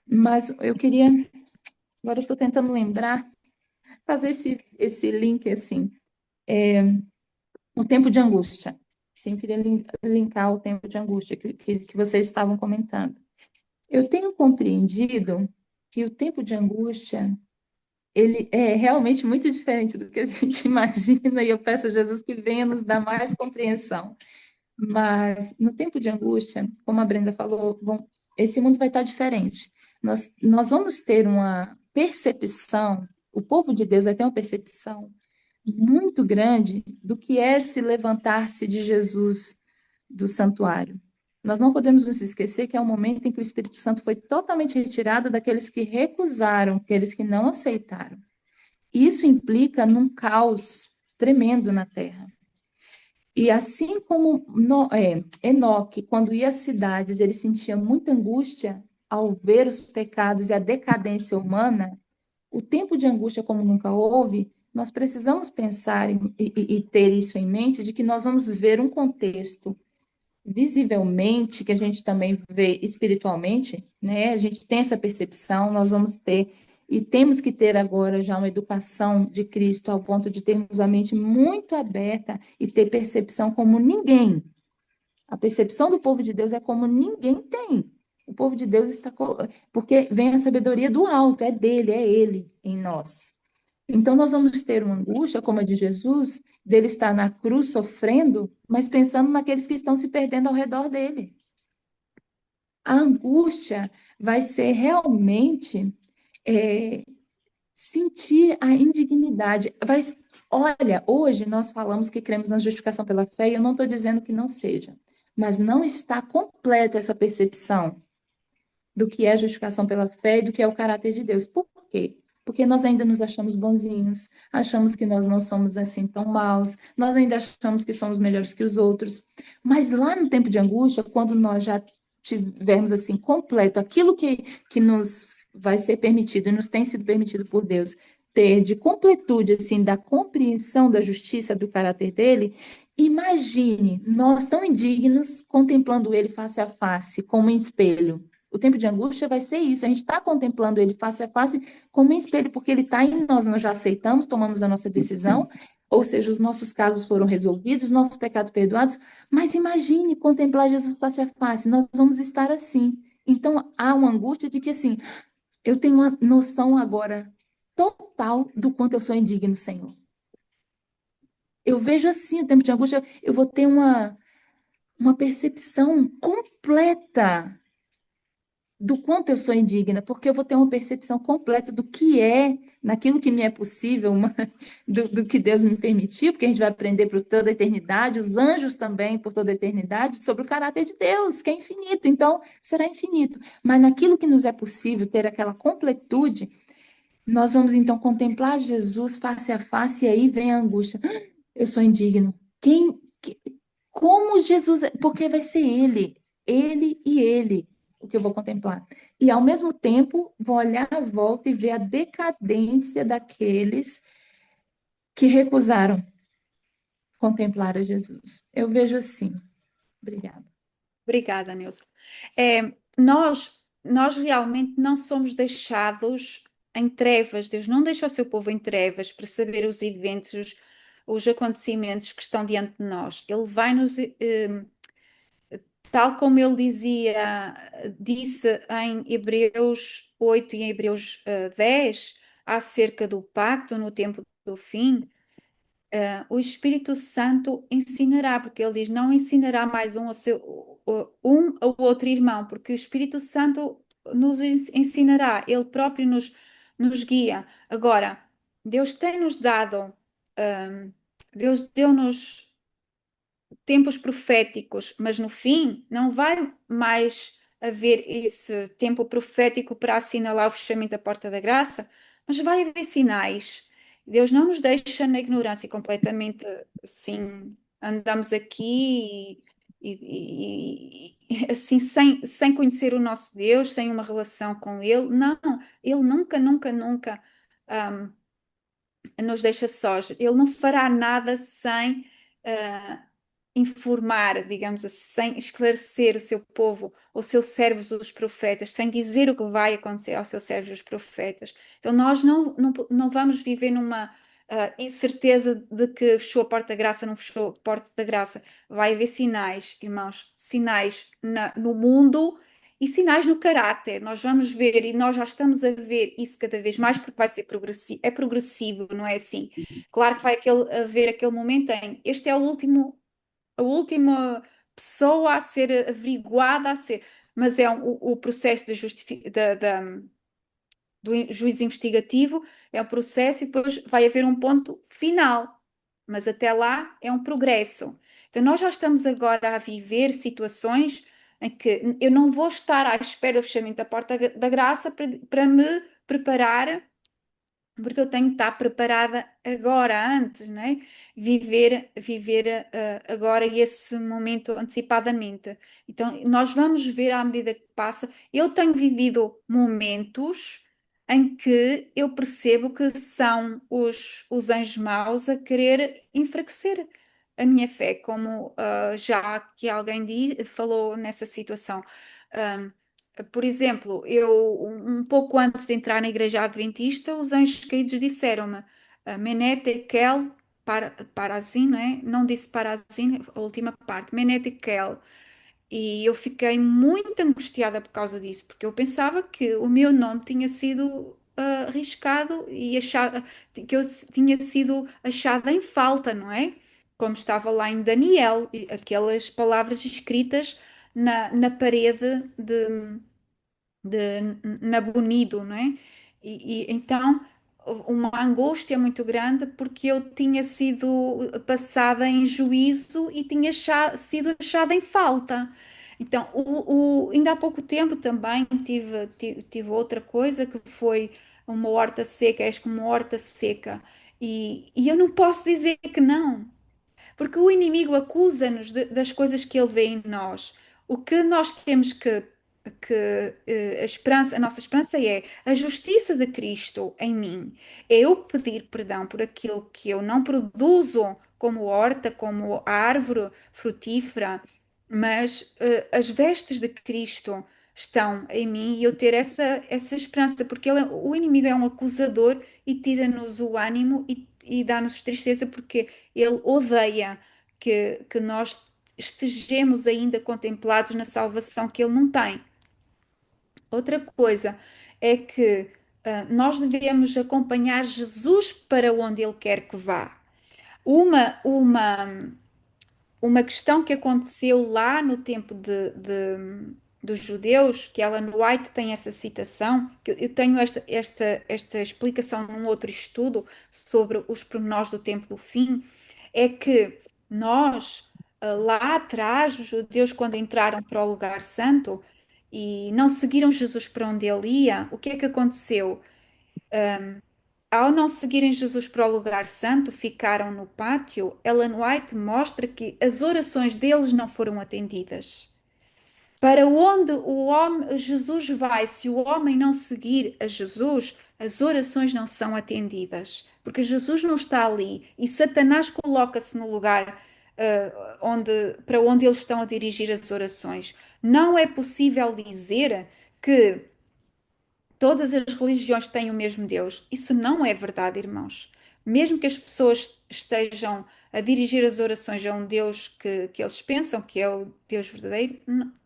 Mas eu queria, agora eu estou tentando lembrar, fazer esse link assim, o tempo de angústia. Sim, eu queria linkar o tempo de angústia que vocês estavam comentando. Eu tenho compreendido que o tempo de angústia, ele é realmente muito diferente do que a gente imagina, e eu peço a Jesus que venha nos dar mais compreensão. Mas no tempo de angústia, como a Brenda falou, esse mundo vai estar diferente. Nós vamos ter uma percepção, o povo de Deus vai ter uma percepção muito grande do que é se levantar-se de Jesus do santuário. Nós não podemos nos esquecer que é um momento em que o Espírito Santo foi totalmente retirado daqueles que recusaram, aqueles que não aceitaram. Isso implica num caos tremendo na terra. E assim como Enoque, quando ia às cidades, ele sentia muita angústia ao ver os pecados e a decadência humana, o tempo de angústia como nunca houve, nós precisamos pensar e ter isso em mente, de que nós vamos ver um contexto visivelmente, que a gente também vê espiritualmente, né? A gente tem essa percepção, nós vamos ter, e temos que ter agora já uma educação de Cristo, ao ponto de termos a mente muito aberta e ter percepção como ninguém. A percepção do povo de Deus é como ninguém tem. O povo de Deus está... Porque vem a sabedoria do alto, é dele, é ele em nós. Então, nós vamos ter uma angústia, como a de Jesus, dele estar na cruz sofrendo, mas pensando naqueles que estão se perdendo ao redor dele. A angústia vai ser realmente sentir a indignidade. Olha, hoje nós falamos que cremos na justificação pela fé, e eu não estou dizendo que não seja, mas não está completa essa percepção. do que é justificação pela fé e do que é o caráter de Deus. Por quê? Porque nós ainda nos achamos bonzinhos, achamos que nós não somos assim tão maus, nós ainda achamos que somos melhores que os outros. Mas lá no tempo de angústia, quando nós já tivermos assim completo aquilo que nos vai ser permitido e nos tem sido permitido por Deus ter de completude assim da compreensão da justiça do caráter dele, imagine nós tão indignos contemplando ele face a face como um espelho. O tempo de angústia vai ser isso, a gente está contemplando ele face a face como um espelho, porque ele está em nós, nós já aceitamos, tomamos a nossa decisão, ou seja, os nossos casos foram resolvidos, nossos pecados perdoados, mas imagine contemplar Jesus face a face, nós vamos estar assim. Então, há uma angústia de que, assim, eu tenho uma noção agora total do quanto eu sou indigno, Senhor. Eu vejo assim o tempo de angústia, eu vou ter uma percepção completa do quanto eu sou indigna, porque eu vou ter uma percepção completa do que é, naquilo que me é possível, do que Deus me permitiu, porque a gente vai aprender por toda a eternidade, os anjos também por toda a eternidade, sobre o caráter de Deus, que é infinito, então será infinito. Mas naquilo que nos é possível ter aquela completude, nós vamos então contemplar Jesus face a face, e aí vem a angústia. Eu sou indigno. Como Jesus, porque vai ser ele e ele, o que eu vou contemplar. E ao mesmo tempo, vou olhar à volta e ver a decadência daqueles que recusaram contemplar a Jesus. Eu vejo assim. Obrigada. Obrigada, Nilson. Nós realmente não somos deixados em trevas. Deus não deixa o seu povo em trevas para saber os eventos, os acontecimentos que estão diante de nós. Ele vai tal como ele disse em Hebreus 8 e em Hebreus 10, acerca do pacto no tempo do fim. O Espírito Santo ensinará, porque ele diz, não ensinará mais um ao outro irmão, porque o Espírito Santo nos ensinará, ele próprio nos guia. Agora, Deus tem-nos dado, Deus deu-nos tempos proféticos, mas no fim não vai mais haver esse tempo profético para assinalar o fechamento da porta da graça, mas vai haver sinais. Deus não nos deixa na ignorância completamente, assim, andamos aqui assim, sem conhecer o nosso Deus, sem uma relação com Ele. Não, Ele nunca, nunca, nunca nos deixa sós. Ele não fará nada sem informar, digamos assim, sem esclarecer o seu povo, os seus servos, os profetas, sem dizer o que vai acontecer aos seus servos, os profetas. Então nós não vamos viver numa incerteza de que fechou a porta da graça, não fechou a porta da graça. Vai haver sinais, irmãos, sinais no mundo e sinais no caráter. Nós vamos ver, e nós já estamos a ver isso cada vez mais, porque vai ser progressivo, é progressivo, não é assim? Claro que vai haver aquele momento em este é a última pessoa a ser averiguada, mas é o processo do juízo investigativo, é um processo e depois vai haver um ponto final, mas até lá é um progresso. Então nós já estamos agora a viver situações em que eu não vou estar à espera do fechamento da porta da graça para me preparar, porque eu tenho que estar preparada agora, antes, né? Viver agora esse momento antecipadamente. Então, nós vamos ver à medida que passa. Eu tenho vivido momentos em que eu percebo que são os anjos maus a querer enfraquecer a minha fé, como já que alguém falou nessa situação. Um, por exemplo, eu, um pouco antes de entrar na igreja adventista, os anjos caídos disseram-me, Menete Tekel Parazim, não é? Não disse Parazim, a última parte, Menete Tekel. E eu fiquei muito angustiada por causa disso, porque eu pensava que o meu nome tinha sido arriscado e que eu tinha sido achada em falta, não é? Como estava lá em Daniel, aquelas palavras escritas na parede de Nabonido, não é? Então uma angústia muito grande porque eu tinha sido passada em juízo e tinha sido achada em falta. Então, ainda há pouco tempo também tive outra coisa que foi uma horta seca, és como uma horta seca. E eu não posso dizer que não. Porque o inimigo acusa-nos das coisas que ele vê em nós. O que nós temos a nossa esperança é a justiça de Cristo em mim. É eu pedir perdão por aquilo que eu não produzo como horta, como árvore frutífera, mas as vestes de Cristo estão em mim e eu ter essa esperança, porque o inimigo é um acusador e tira-nos o ânimo e dá-nos tristeza, porque ele odeia que nós estejamos ainda contemplados na salvação que ele não tem. Outra coisa é que nós devemos acompanhar Jesus para onde ele quer que vá. Uma, uma, uma questão que aconteceu lá no tempo dos judeus, que Ellen White tem essa citação, que eu tenho esta explicação num outro estudo sobre os pormenores do tempo do fim, é que nós, lá atrás, os judeus, quando entraram para o lugar santo e não seguiram Jesus para onde ele ia, o que é que aconteceu? Ao não seguirem Jesus para o lugar santo, ficaram no pátio. Ellen White mostra que as orações deles não foram atendidas. Para onde o homem, Jesus vai, se o homem não seguir a Jesus, as orações não são atendidas, porque Jesus não está ali e Satanás coloca-se no lugar para onde eles estão a dirigir as orações. Não é possível dizer que todas as religiões têm o mesmo Deus. Isso não é verdade, irmãos. Mesmo que as pessoas estejam a dirigir as orações a um Deus que eles pensam que é o Deus verdadeiro,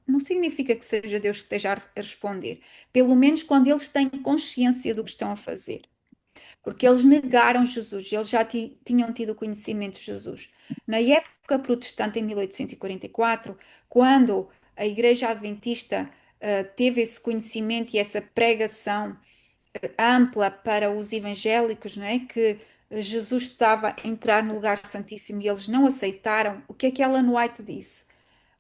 não significa que seja Deus que esteja a responder. Pelo menos quando eles têm consciência do que estão a fazer. Porque eles negaram Jesus, eles já tinham tido conhecimento de Jesus. Na época protestante, em 1844, quando a Igreja Adventista teve esse conhecimento e essa pregação ampla para os evangélicos, não é? Que Jesus estava a entrar no lugar santíssimo e eles não aceitaram, o que é que Ellen White disse?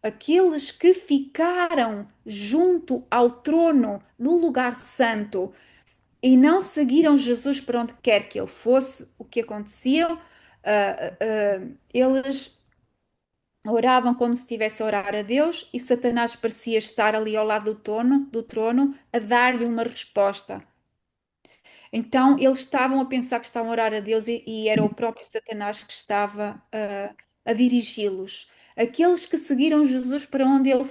Aqueles que ficaram junto ao trono, no lugar santo, e não seguiram Jesus para onde quer que ele fosse, o que acontecia? Eles oravam como se estivesse a orar a Deus e Satanás parecia estar ali ao lado do trono a dar-lhe uma resposta. Então eles estavam a pensar que estavam a orar a Deus e era o próprio Satanás que estava a dirigi-los. Aqueles que seguiram Jesus para onde ele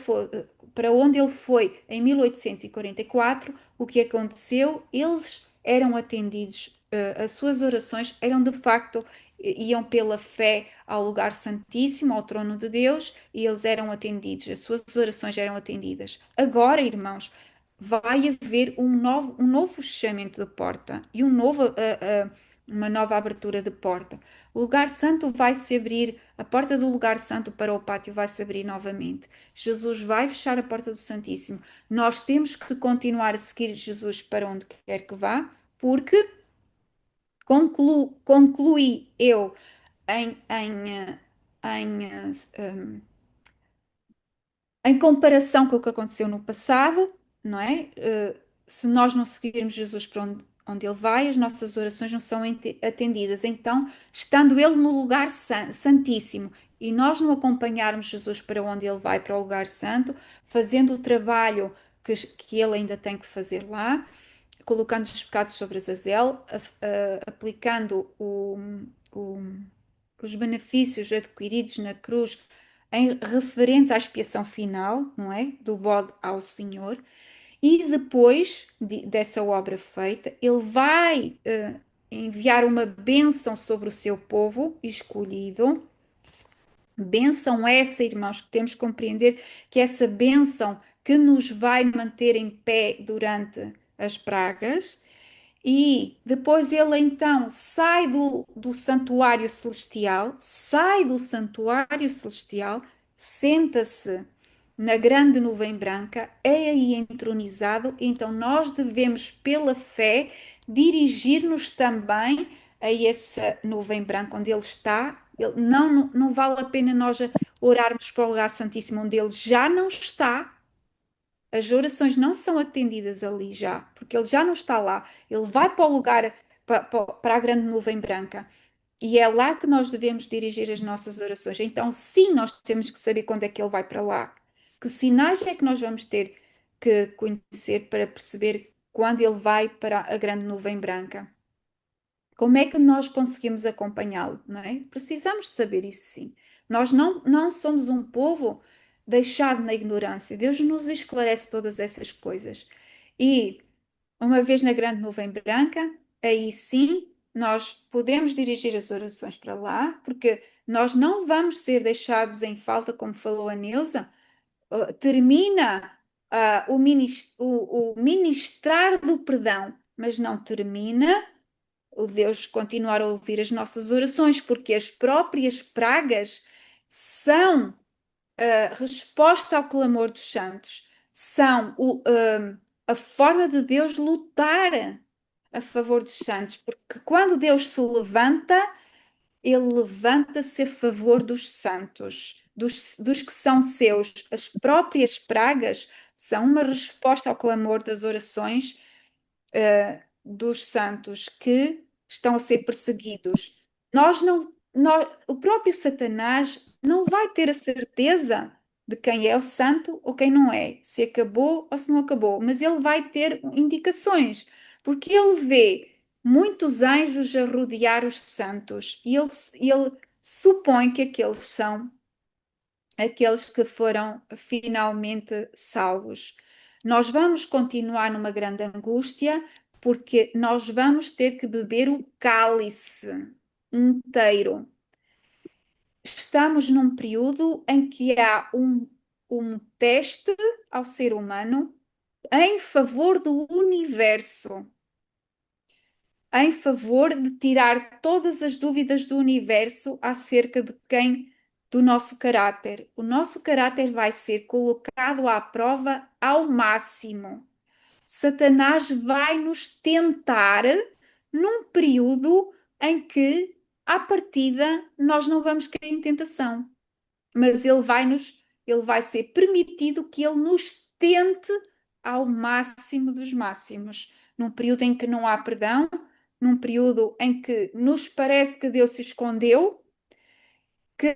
foi em 1844, o que aconteceu? Eles eram atendidos, as suas orações eram de facto, iam pela fé ao lugar santíssimo, ao trono de Deus, e eles eram atendidos, as suas orações eram atendidas. Agora, irmãos, vai haver um novo fechamento de porta e uma nova abertura de porta. O lugar santo vai se abrir, a porta do lugar santo para o pátio vai se abrir novamente. Jesus vai fechar a porta do Santíssimo. Nós temos que continuar a seguir Jesus para onde quer que vá, porque concluí eu em em comparação com o que aconteceu no passado, não é? Se nós não seguirmos Jesus para onde ele vai, as nossas orações não são atendidas. Então, estando ele no lugar santíssimo e nós não acompanharmos Jesus para onde ele vai, para o lugar santo, fazendo o trabalho que ele ainda tem que fazer lá, colocando os pecados sobre Azazel, aplicando o- os benefícios adquiridos na cruz referentes à expiação final, não é? Do bode ao Senhor. E depois dessa obra feita, ele vai enviar uma bênção sobre o seu povo escolhido. Bênção essa, irmãos, que temos que compreender que essa bênção que nos vai manter em pé durante as pragas. E depois ele então sai do santuário celestial, senta-se na grande nuvem branca, é aí entronizado. Então nós devemos, pela fé, dirigir-nos também a essa nuvem branca onde ele está, Não vale a pena nós orarmos para o lugar santíssimo onde ele já não está. As orações não são atendidas ali já, porque ele já não está lá. Ele vai para o lugar, para a grande nuvem branca. E é lá que nós devemos dirigir as nossas orações. Então, sim, nós temos que saber quando é que ele vai para lá. Que sinais é que nós vamos ter que conhecer para perceber quando ele vai para a grande nuvem branca? Como é que nós conseguimos acompanhá-lo, não é? Precisamos de saber isso, sim. Nós não somos um povo deixado na ignorância. Deus nos esclarece todas essas coisas. E uma vez na grande nuvem branca, aí sim nós podemos dirigir as orações para lá, porque nós não vamos ser deixados em falta, como falou a Neusa. Termina o ministrar do perdão, mas não termina o Deus continuar a ouvir as nossas orações, porque as próprias pragas são a resposta ao clamor dos santos, são a forma de Deus lutar a favor dos santos, porque quando Deus se levanta, ele levanta-se a favor dos santos, dos que são seus. As próprias pragas são uma resposta ao clamor das orações dos santos que estão a ser perseguidos. O próprio Satanás não vai ter a certeza de quem é o santo ou quem não é, se acabou ou se não acabou, mas ele vai ter indicações, porque ele vê muitos anjos a rodear os santos e ele supõe que aqueles são aqueles que foram finalmente salvos. Nós vamos continuar numa grande angústia, porque nós vamos ter que beber o cálice inteiro. Estamos num período em que há um teste ao ser humano em favor do universo, em favor de tirar todas as dúvidas do universo acerca de quem, do nosso caráter. O nosso caráter vai ser colocado à prova ao máximo. Satanás vai nos tentar num período em que, à partida, nós não vamos cair em tentação, mas ele vai ser permitido que ele nos tente ao máximo dos máximos, num período em que não há perdão, num período em que nos parece que Deus se escondeu, que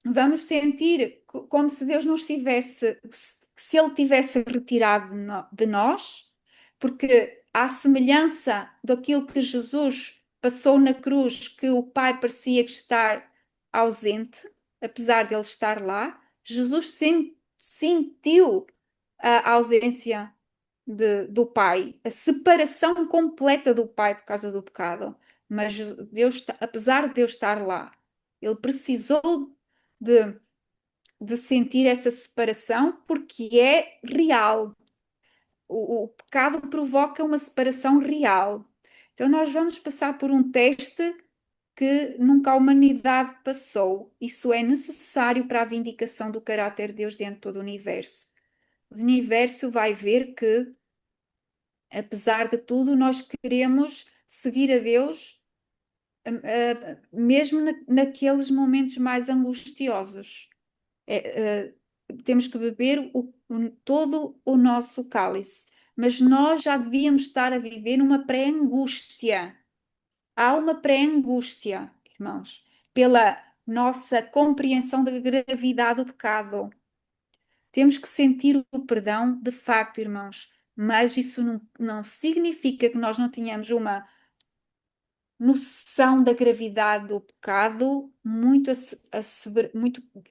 vamos sentir como se Deus não estivesse, se Ele tivesse retirado de nós, porque à semelhança daquilo que Jesus passou na cruz, que o Pai parecia que estar ausente, apesar de Ele estar lá, Jesus sentiu a ausência do Pai, a separação completa do Pai por causa do pecado. Mas Deus, apesar de Deus estar lá, Ele precisou de sentir essa separação porque é real. O pecado provoca uma separação real. Então nós vamos passar por um teste que nunca a humanidade passou. Isso é necessário para a vindicação do caráter de Deus dentro de todo o universo. O universo vai ver que, apesar de tudo, nós queremos seguir a Deus, mesmo naqueles momentos mais angustiosos. Temos que beber todo o nosso cálice, mas nós já devíamos estar a viver numa pré-angústia. Há uma pré-angústia, irmãos, pela nossa compreensão da gravidade do pecado. Temos que sentir o perdão, de facto, irmãos, mas isso não significa que nós não tenhamos uma noção da gravidade do pecado muito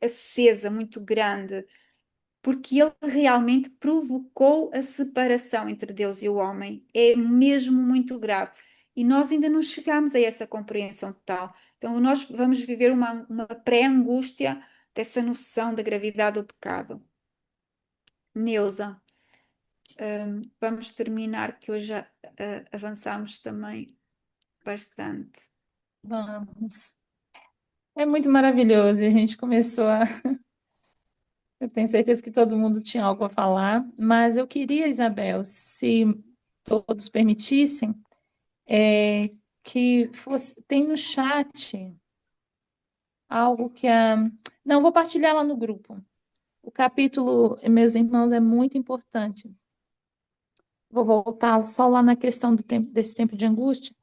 acesa, muito grande, porque ele realmente provocou a separação entre Deus e o homem. É mesmo muito grave. E nós ainda não chegamos a essa compreensão total. Então, nós vamos viver uma pré-angústia dessa noção da gravidade do pecado. Neusa, vamos terminar, que hoje já avançamos também bastante. Vamos. É muito maravilhoso. A gente começou a. Eu tenho certeza que todo mundo tinha algo a falar, mas eu queria, Isabel, se todos permitissem, que fosse. Tem no chat algo que a. Não, vou partilhar lá no grupo. O capítulo, meus irmãos, é muito importante. Vou voltar só lá na questão do tempo, desse tempo de angústia.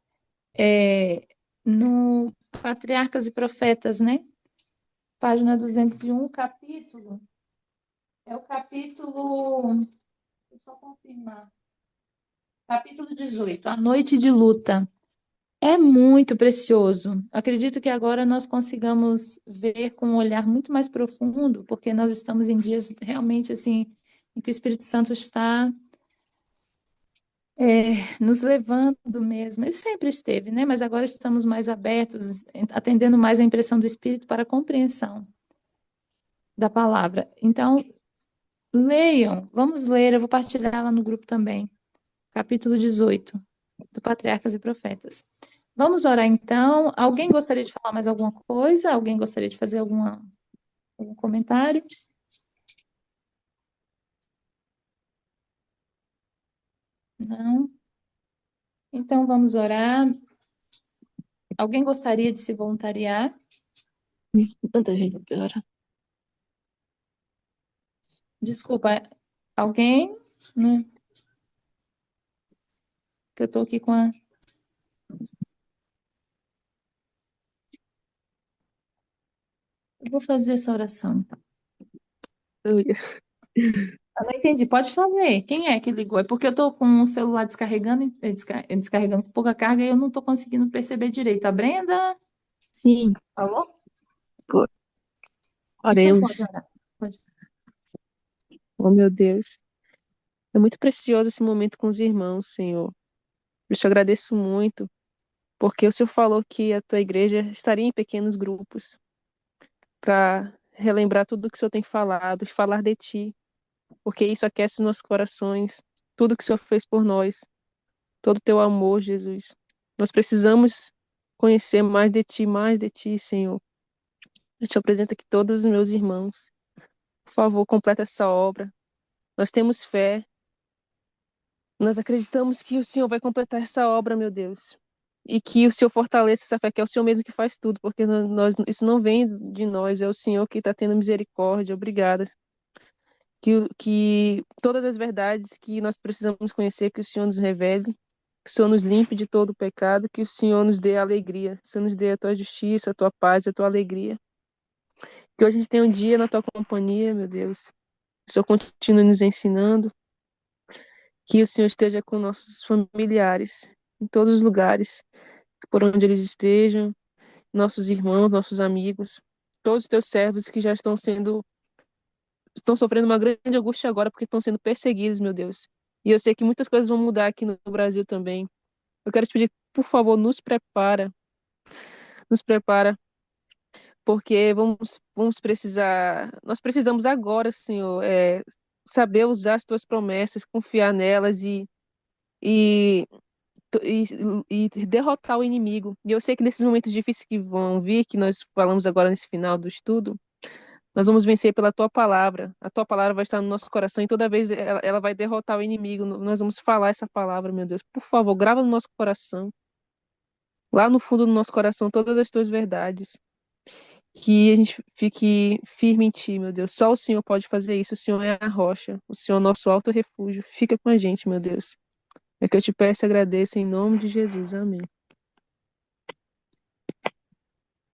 No Patriarcas e Profetas, né? Página 201, capítulo. É o capítulo. Deixa eu só confirmar. Capítulo 18, A Noite de Luta. É muito precioso. Acredito que agora nós consigamos ver com um olhar muito mais profundo, porque nós estamos em dias realmente assim, em que o Espírito Santo está nos levando mesmo. Ele sempre esteve, né? Mas agora estamos mais abertos, atendendo mais a impressão do Espírito para a compreensão da palavra. Então, leiam, vamos ler, eu vou partilhar lá no grupo também. Capítulo 18, do Patriarcas e Profetas. Vamos orar então. Alguém gostaria de falar mais alguma coisa? Alguém gostaria de fazer algum comentário? Não? Então vamos orar. Alguém gostaria de se voluntariar? Tanta gente agora. Desculpa, alguém? Não, que eu estou aqui com a. Eu vou fazer essa oração, então. Eu não entendi, pode fazer. Quem é que ligou? É porque eu estou com o celular descarregando, descarregando com pouca carga e eu não estou conseguindo perceber direito. A Brenda? Sim, Alô? pô, Então pode oremos. orar. Pode. Oh, meu Deus. É muito precioso esse momento com os irmãos, Senhor. Eu te agradeço muito, porque o Senhor falou que a tua igreja estaria em pequenos grupos para relembrar tudo que o Senhor tem falado, falar de ti, porque isso aquece os nossos corações, tudo que o Senhor fez por nós, todo o teu amor, Jesus. Nós precisamos conhecer mais de ti, Senhor. Eu te apresento aqui todos os meus irmãos. Por favor, completa essa obra. Nós temos fé. Nós acreditamos que o Senhor vai completar essa obra, meu Deus. E que o Senhor fortaleça essa fé, que é o Senhor mesmo que faz tudo, porque isso não vem de nós, é o Senhor que está tendo misericórdia. Obrigada. Que todas as verdades que nós precisamos conhecer, que o Senhor nos revele, que o Senhor nos limpe de todo o pecado, que o Senhor nos dê alegria, que o Senhor nos dê a tua justiça, a tua paz, a tua alegria. Que hoje a gente tenha um dia na tua companhia, meu Deus. Que o Senhor continue nos ensinando. Que o Senhor esteja com nossos familiares, em todos os lugares, por onde eles estejam, nossos irmãos, nossos amigos, todos os teus servos que já estão sofrendo uma grande angústia agora porque estão sendo perseguidos, meu Deus. E eu sei que muitas coisas vão mudar aqui no Brasil também. Eu quero te pedir, por favor, nos prepara, porque vamos precisar, nós precisamos agora, Senhor, saber usar as tuas promessas, confiar nelas e, e, e derrotar o inimigo. E eu sei que nesses momentos difíceis que vão vir, que nós falamos agora nesse final do estudo, nós vamos vencer pela tua palavra. A tua palavra vai estar no nosso coração e toda vez ela vai derrotar o inimigo. Nós vamos falar essa palavra, meu Deus. Por favor, grava no nosso coração, lá no fundo do nosso coração, todas as tuas verdades. Que a gente fique firme em ti, meu Deus. Só o Senhor pode fazer isso. O Senhor é a rocha. O Senhor é o nosso alto refúgio. Fica com a gente, meu Deus. É que eu te peço e agradeço em nome de Jesus. Amém.